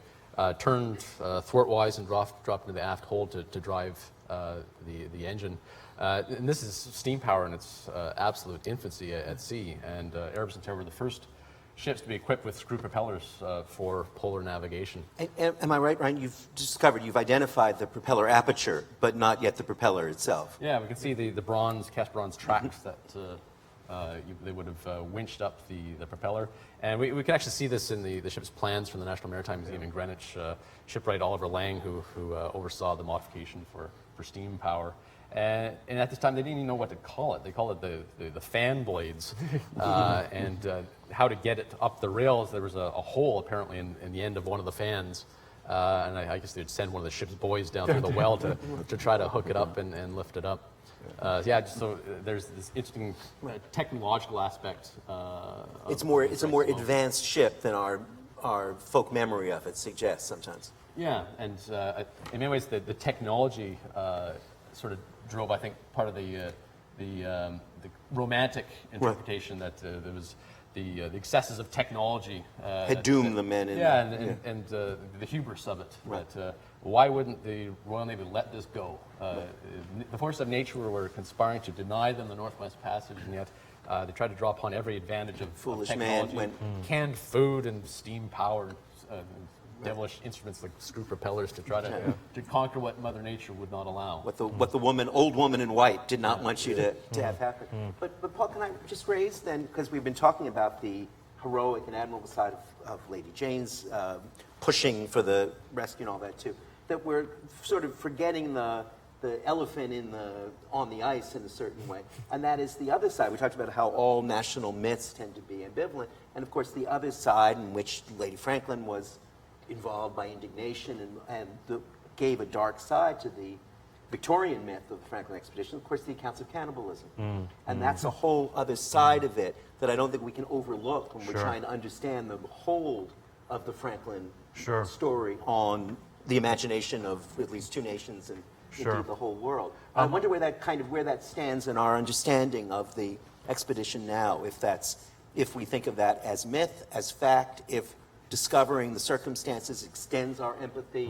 turned thwartwise and dropped into the aft hold to drive the engine. And this is steam power in its absolute infancy at sea. And Erebus and Terror were the first ships to be equipped with screw propellers for polar navigation. Am I right, Ryan? You've identified the propeller aperture, but not yet the propeller itself. Yeah, we can see the cast bronze tracks that they would have winched up the propeller. And we can actually see this in the ship's plans from the National Maritime Museum in Greenwich. Shipwright Oliver Lang, who oversaw the modification for steam power. And at this time, they didn't even know what to call it. They called it the fan blades. And how to get it up the rails, there was a hole apparently in the end of one of the fans. And I guess they'd send one of the ship's boys down through the well to try to hook it up and lift it up. So there's this interesting technological aspect. It's a more advanced ship than our folk memory of it suggests sometimes. Yeah, and in many ways the technology sort of drove, I think, part of the romantic interpretation that there was the excesses of technology had doomed the men. And the hubris of it. Right. That, why wouldn't the Royal Navy let this go? The forces of nature were conspiring to deny them the Northwest Passage, and yet they tried to draw upon every advantage of Foolish technology. man Canned food and steam power, devilish instruments like screw propellers to try to conquer what Mother Nature would not allow. What the old woman in white did not want you to have happen. But Paul, can I just raise then, because we've been talking about the heroic and admirable side of Lady Jane's pushing for the rescue and all that too, that we're sort of forgetting the elephant on the ice in a certain way, and that is the other side. We talked about how all national myths tend to be ambivalent, and of course the other side in which Lady Franklin was involved by indignation and gave a dark side to the Victorian myth of the Franklin expedition, of course the accounts of cannibalism. And that's a whole other side of it that I don't think we can overlook when we're trying to understand the hold of the Franklin story on the imagination of at least two nations and indeed the whole world. I wonder where that stands in our understanding of the expedition now, if we think of that as myth, as fact, if discovering the circumstances extends our empathy,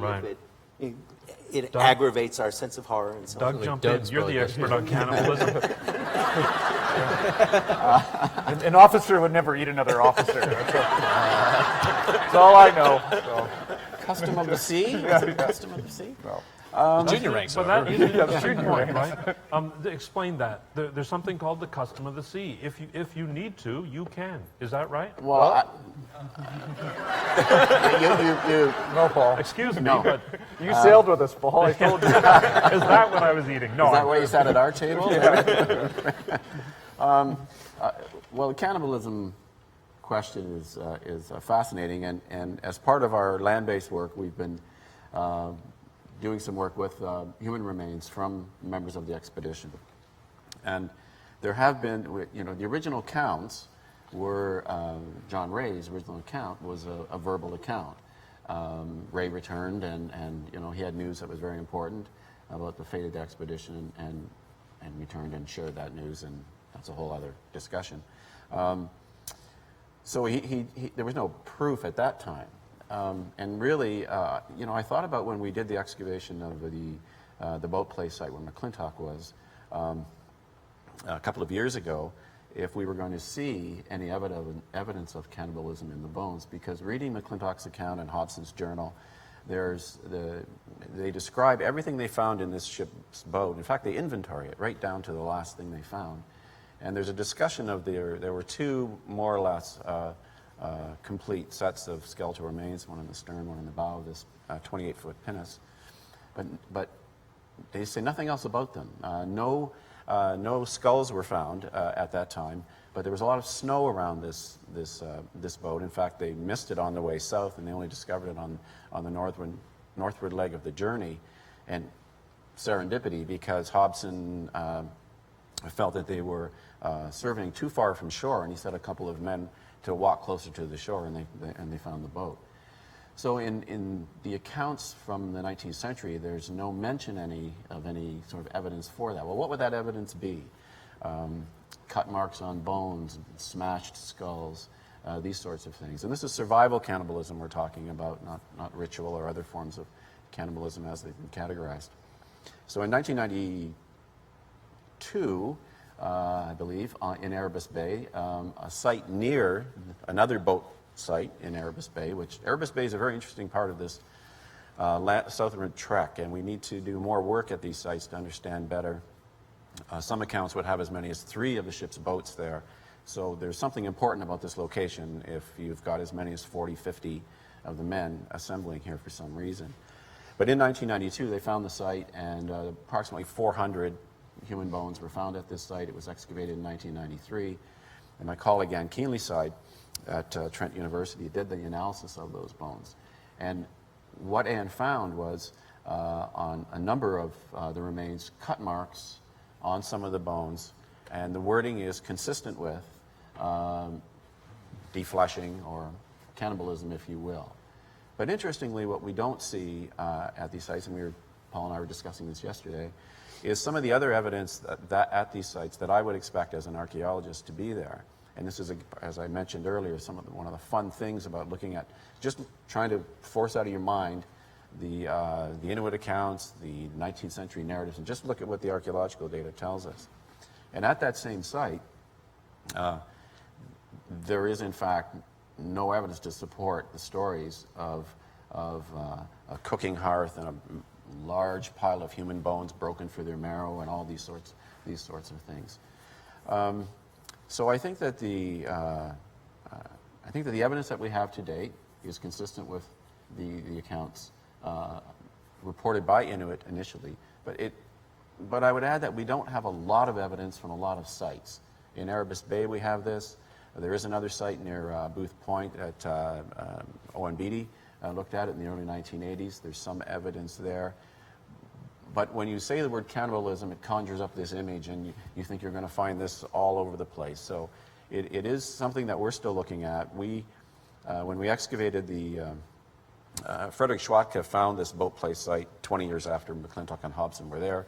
if it aggravates our sense of horror and so on. Doug, jump in. You're the expert on cannibalism. An officer would never eat another officer. That's all I know. So. Custom of the sea? Is it custom of the sea? No. Junior ranks. But that is a good point, right? Explain that. There's something called the custom of the sea. If you need to, you can. Is that right? Well, No, Paul. Excuse me, No. but You sailed with us, Paul. I told you. is that what I was eating? No. is that why you sat at our table? Well, the cannibalism question is fascinating, and as part of our land-based work, we've been doing some work with human remains from members of the expedition. And there have been, the original accounts were, John Ray's original account was a verbal account. Ray returned and he had news that was very important about the fate of the expedition and returned and shared that news, and that's a whole other discussion. So there was no proof at that time. And really, I thought about when we did the excavation of the boat play site where McClintock was a couple of years ago, if we were going to see any evidence of cannibalism in the bones, because reading McClintock's account and Hobson's journal, they describe everything they found in this ship's boat. In fact, they inventory it right down to the last thing they found. And there's a discussion of there were two more or less complete sets of skeletal remains, one in the stern, one in the bow of this 28-foot pinnace. But they say nothing else about them. No skulls were found at that time, but there was a lot of snow around this boat. In fact, they missed it on the way south, and they only discovered it on the northward leg of the journey. And serendipity, because Hobson felt that they were surveying too far from shore, and he set a couple of men to walk closer to the shore, and they found the boat. So in the accounts from the 19th century, there's no mention of any sort of evidence for that. Well, what would that evidence be? Cut marks on bones, smashed skulls, these sorts of things. And this is survival cannibalism we're talking about, not ritual or other forms of cannibalism as they've been categorized. So in 1992, I believe, in Erebus Bay, a site near another boat site in Erebus Bay, which Erebus Bay is a very interesting part of this southward trek, and we need to do more work at these sites to understand better. Some accounts would have as many as 3 of the ship's boats there. So there's something important about this location if you've got as many as 40, 50 of the men assembling here for some reason. But in 1992, they found the site, and approximately 400 human bones were found at this site. It was excavated in 1993. And my colleague Ann Keenlyside at Trent University did the analysis of those bones. And what Ann found was on a number of the remains, cut marks on some of the bones, and the wording is consistent with defleshing or cannibalism, if you will. But interestingly, what we don't see at these sites, and Paul and I were discussing this yesterday, is some of the other evidence that at these sites that I would expect as an archaeologist to be there. And this is, as I mentioned earlier, one of the fun things about looking at, just trying to force out of your mind the Inuit accounts, the 19th century narratives, and just look at what the archaeological data tells us. And at that same site, there is in fact no evidence to support the stories of a cooking hearth and a large pile of human bones broken for their marrow and all these sorts of things. So I think that the evidence that we have to date is consistent with the accounts reported by Inuit initially, but I would add that we don't have a lot of evidence from a lot of sites. In Erebus Bay we have this. There is another site near Booth Point at Owen Beatty. Looked at it in the early 1980s. There's some evidence there. But when you say the word cannibalism, it conjures up this image, and you think you're going to find this all over the place. So it is something that we're still looking at. When we excavated Frederick Schwatka found this boat place site 20 years after McClintock and Hobson were there.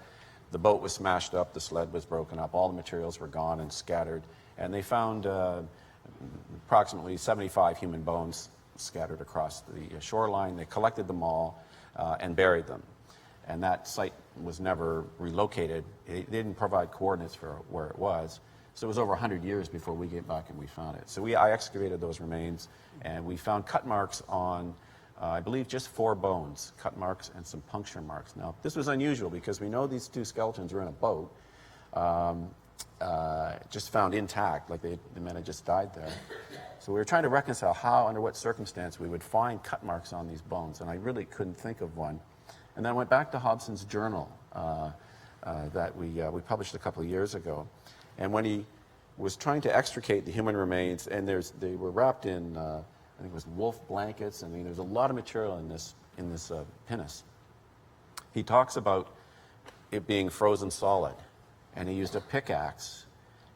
The boat was smashed up, the sled was broken up, all the materials were gone and scattered, and they found approximately 75 human bones scattered across the shoreline. They collected them all and buried them. And that site was never relocated. They didn't provide coordinates for where it was. So it was over 100 years before we came back and we found it. So I excavated those remains, and we found cut marks on, I believe, just 4 bones, cut marks and some puncture marks. Now, this was unusual because we know these 2 skeletons were in a boat, just found intact, like the men had just died there. So we were trying to reconcile under what circumstance we would find cut marks on these bones, and I really couldn't think of one. And then I went back to Hobson's journal that we published a couple of years ago. And when he was trying to extricate the human remains, and they were wrapped in, I think it was wolf blankets. I mean, there's a lot of material in this pinnace. He talks about it being frozen solid, and he used a pickaxe,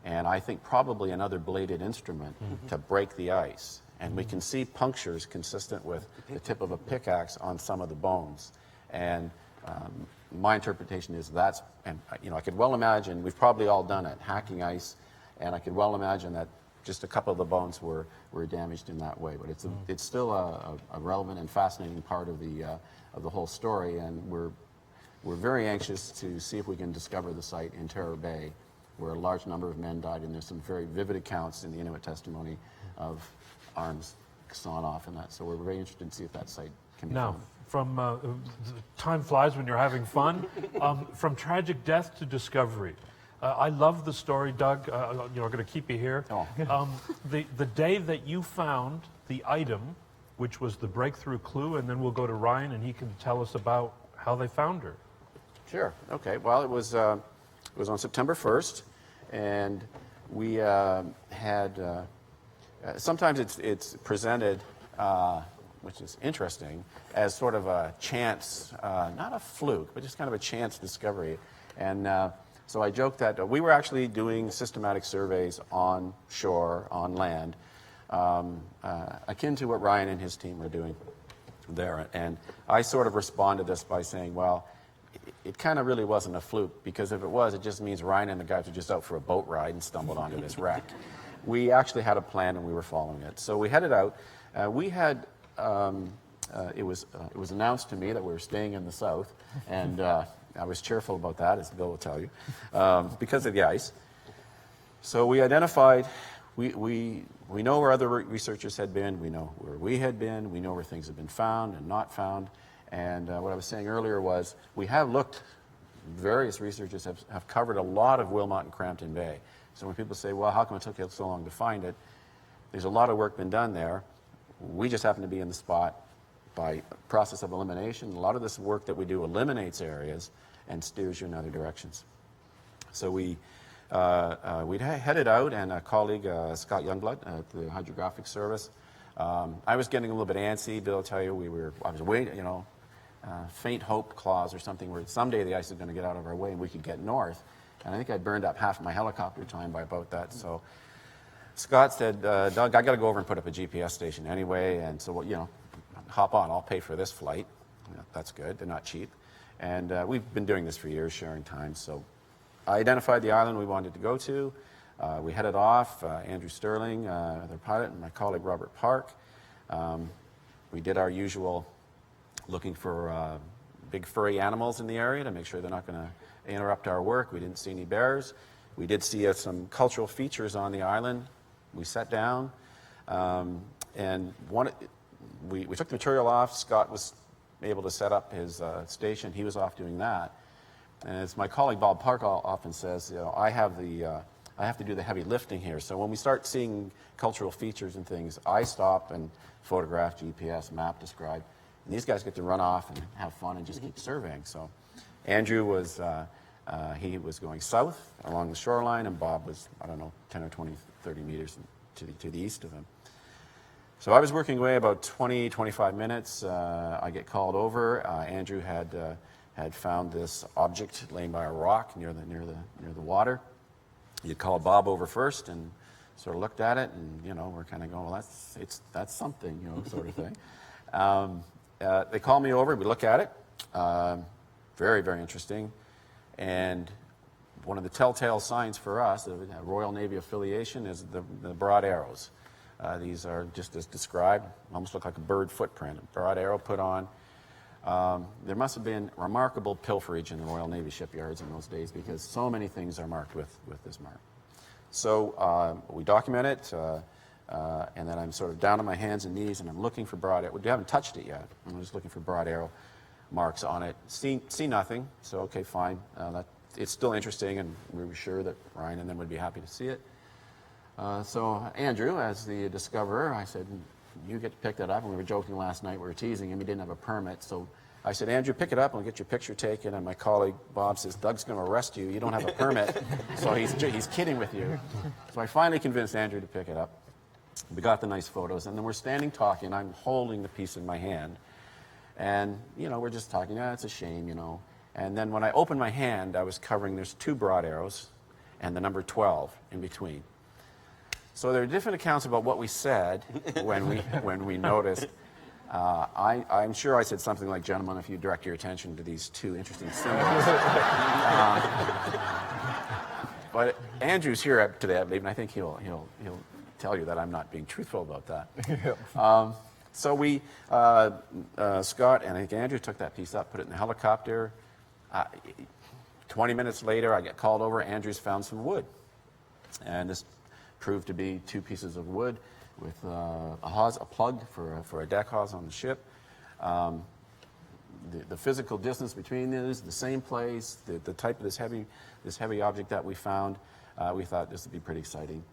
and I think probably another bladed instrument to break the ice. And we can see punctures consistent with the tip of a pickaxe on some of the bones. And my interpretation is I could well imagine, we've probably all done it, hacking ice, and I could well imagine that just a couple of the bones were damaged in that way. But it's still a relevant and fascinating part of the whole story, and we're very anxious to see if we can discover the site in Terror Bay, where a large number of men died, and there's some very vivid accounts in the Inuit testimony of arms sawn off and that. So we're very interested to see if that site can be found. From time flies when you're having fun. From tragic death to discovery. I love the story, Doug. I'm going to keep you here. Oh. The day that you found the item, which was the breakthrough clue, and then we'll go to Ryan and he can tell us about how they found her. Sure. Okay. Well, it was on September 1st, and we had. Sometimes it's presented, which is interesting, as sort of a chance, not a fluke, but just kind of a chance discovery. And So I joked that we were actually doing systematic surveys on shore, on land, akin to what Ryan and his team were doing there. And I sort of responded to this by saying, well, it kind of really wasn't a fluke, because if it was, it just means Ryan and the guys were just out for a boat ride and stumbled onto this wreck. We actually had a plan and we were following it. So we headed out. We had, it was announced to me that we were staying in the south, and I was cheerful about that, as Bill will tell you, because of the ice. So we identified, we know where other researchers had been, we know where we had been, we know where things have been found and not found. And what I was saying earlier was, we have looked, various researchers have covered a lot of Wilmot and Crampton Bay. So when people say, well, how come it took you so long to find it? There's a lot of work been done there. We just happen to be in the spot by process of elimination. A lot of this work that we do eliminates areas and steers you in other directions. So we'd headed out, and a colleague, Scott Youngblood at the Hydrographic Service, I was getting a little bit antsy. Bill will tell you, I was waiting, faint hope clause or something where someday the ice is going to get out of our way and we could get north. And I think I'd burned up half of my helicopter time by about that. So Scott said, Doug, I got to go over and put up a GPS station anyway. And so, hop on, I'll pay for this flight. That's good, they're not cheap. And we've been doing this for years, sharing time. So I identified the island we wanted to go to. We headed off, Andrew Sterling, the pilot, and my colleague Robert Park. We did our usual looking for big furry animals in the area to make sure they're not going to interrupt our work. We didn't see any bears. We did see some cultural features on the island. We sat down, and we took the material off. Scott was able to set up his station. He was off doing that. And as my colleague Bob Park often says, I have to do the heavy lifting here. So when we start seeing cultural features and things, I stop and photograph, GPS, map, describe. And these guys get to run off and have fun and just keep surveying. So Andrew was, he was going south along the shoreline, and Bob was, 10 or 20, 30 meters to the east of him. So I was working away about 20, 25 minutes. I get called over. Andrew had found this object laying by a rock near the water. He called Bob over first and sort of looked at it, and we're kind of going, well, that's something, sort of thing. They call me over. We look at it. Very, very interesting. And one of the telltale signs for us of a Royal Navy affiliation is the broad arrows. These are just as described, almost look like a bird footprint. A broad arrow put on. There must have been remarkable pilferage in the Royal Navy shipyards in those days, because so many things are marked with this mark. So we document it, and then I'm sort of down on my hands and knees, and I'm looking for broad arrow. We haven't touched it yet. I'm just looking for broad arrow marks on it. See nothing, so okay, fine. It's still interesting, and we were sure that Ryan and them would be happy to see it. So Andrew, as the discoverer, I said, you get to pick that up. And we were joking last night, we were teasing him, he didn't have a permit. So I said, Andrew, pick it up and we'll get your picture taken. And my colleague Bob says, Doug's going to arrest you, you don't have a permit. So he's kidding with you. So I finally convinced Andrew to pick it up. We got the nice photos, and then we're standing talking. I'm holding the piece in my hand. And, we're just talking, it's a shame, And then when I opened my hand, I was covering, there's 2 broad arrows and the number 12 in between. So there are different accounts about what we said when we noticed. I'm sure I said something like, gentlemen, if you direct your attention to these 2 interesting symbols. But Andrew's here today, I believe, and I think he'll tell you that I'm not being truthful about that. So we, Scott and I think Andrew took that piece up, put it in the helicopter. 20 minutes later, I get called over. Andrew's found some wood. And this proved to be 2 pieces of wood with a plug for a deck hawse on the ship. The physical distance between these, the same place, the type of this heavy object that we found, we thought this would be pretty exciting.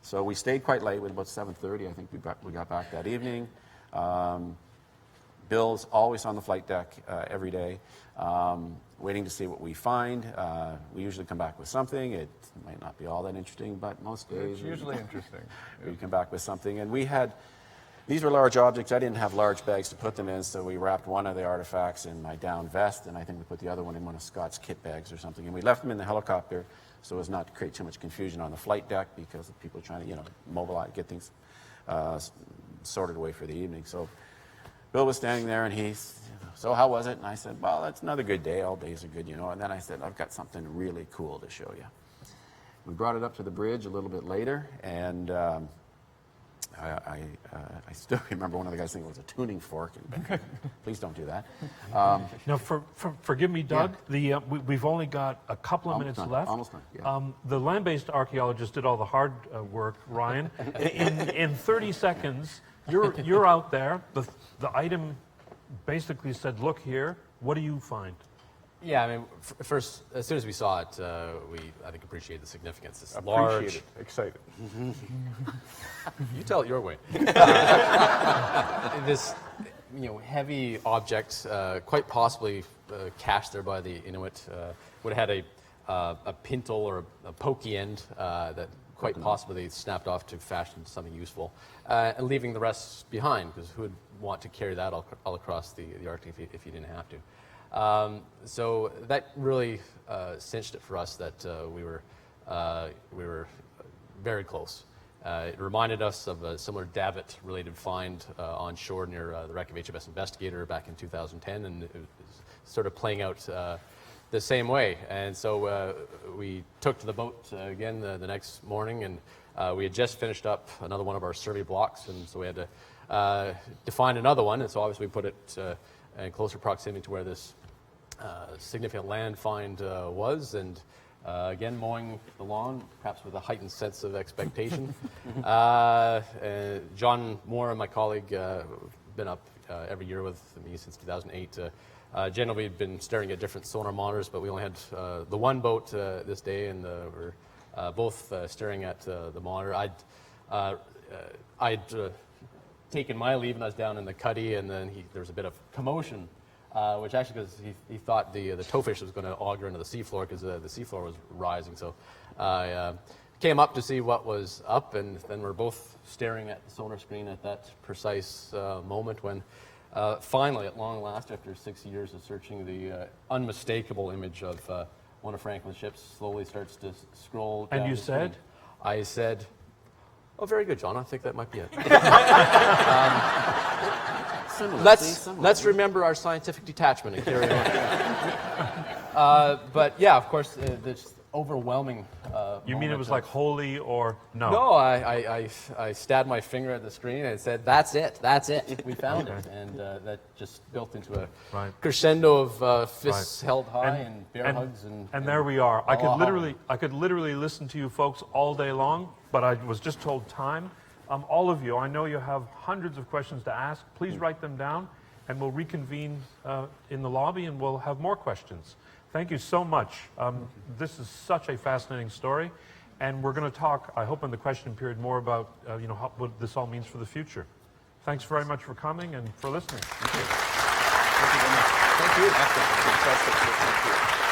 So we stayed quite late, with about 7:30, I think we got back that evening. Bill's always on the flight deck every day, waiting to see what we find. We usually come back with something. It might not be all that interesting, but most days It's usually interesting. we come back with something. And we had These were large objects. I didn't have large bags to put them in, so we wrapped one of the artifacts in my down vest, and I think we put the other one in one of Scott's kit bags or something. And we left them in the helicopter so as not to create too much confusion on the flight deck because of people trying to, mobilize, get things sorted away for the evening. So Bill was standing there, and he's, so how was it? And I said, well, it's another good day. All days are good, And then I said, I've got something really cool to show you. We brought it up to the bridge a little bit later, and I still remember one of the guys thinking it was a tuning fork. And, please don't do that. Now, forgive me, Doug. Yeah. We've only got a couple of minutes left. Almost done. Yeah. The land-based archaeologists did all the hard work, Ryan. In 30 seconds, you're out there. The item basically said, "Look here. What do you find?" Yeah, I mean, first, as soon as we saw it, I think, appreciated the significance. It's Appreciate large. it. Excited. You tell it your way. This, heavy object, quite possibly cached there by the Inuit, would have had a pintle or a pokey end that quite possibly they snapped off to fashion something useful, and leaving the rest behind, because who would want to carry that all across the Arctic if you didn't have to? So that really cinched it for us that we were very close. It reminded us of a similar Davitt-related find on shore near the wreck of HMS Investigator back in 2010, and it was sort of playing out the same way. And so we took to the boat again the next morning, and we had just finished up another one of our survey blocks, and so we had to find another one, and so obviously we put it in closer proximity to where this significant land find was, and again, mowing the lawn, perhaps with a heightened sense of expectation. John Moore, my colleague, been up every year with me since 2008. Generally, we've been staring at different sonar monitors, but we only had the one boat this day, and we're both staring at the monitor. I'd taken my leave, and I was down in the cuddy, and then there was a bit of commotion. Which actually, because he thought the towfish was going to auger into the seafloor because the seafloor was rising. So I came up to see what was up, and then we're both staring at the sonar screen at that precise moment when finally, at long last, after 6 years of searching, the unmistakable image of one of Franklin's ships slowly starts to scroll down. And you the said? screen. I said, "Oh, very good, John. I think that might be it." Let's remember our scientific detachment and carry on. But yeah, of course, this overwhelming. You mean it was like holy or no? No, I stabbed my finger at the screen and said, "That's it. We found it," and that just built into a crescendo of fists held high and bear hugs and there we are. I could literally listen to you folks all day long, but I was just told time. All of you, I know you have hundreds of questions to ask. Please write them down, and we'll reconvene in the lobby, and we'll have more questions. Thank you so much. This is such a fascinating story, and we're going to talk, I hope in the question period, more about what this all means for the future. Thanks very much for coming and for listening. Thank you very much. Thank you. Excellent. Fantastic. Thank you.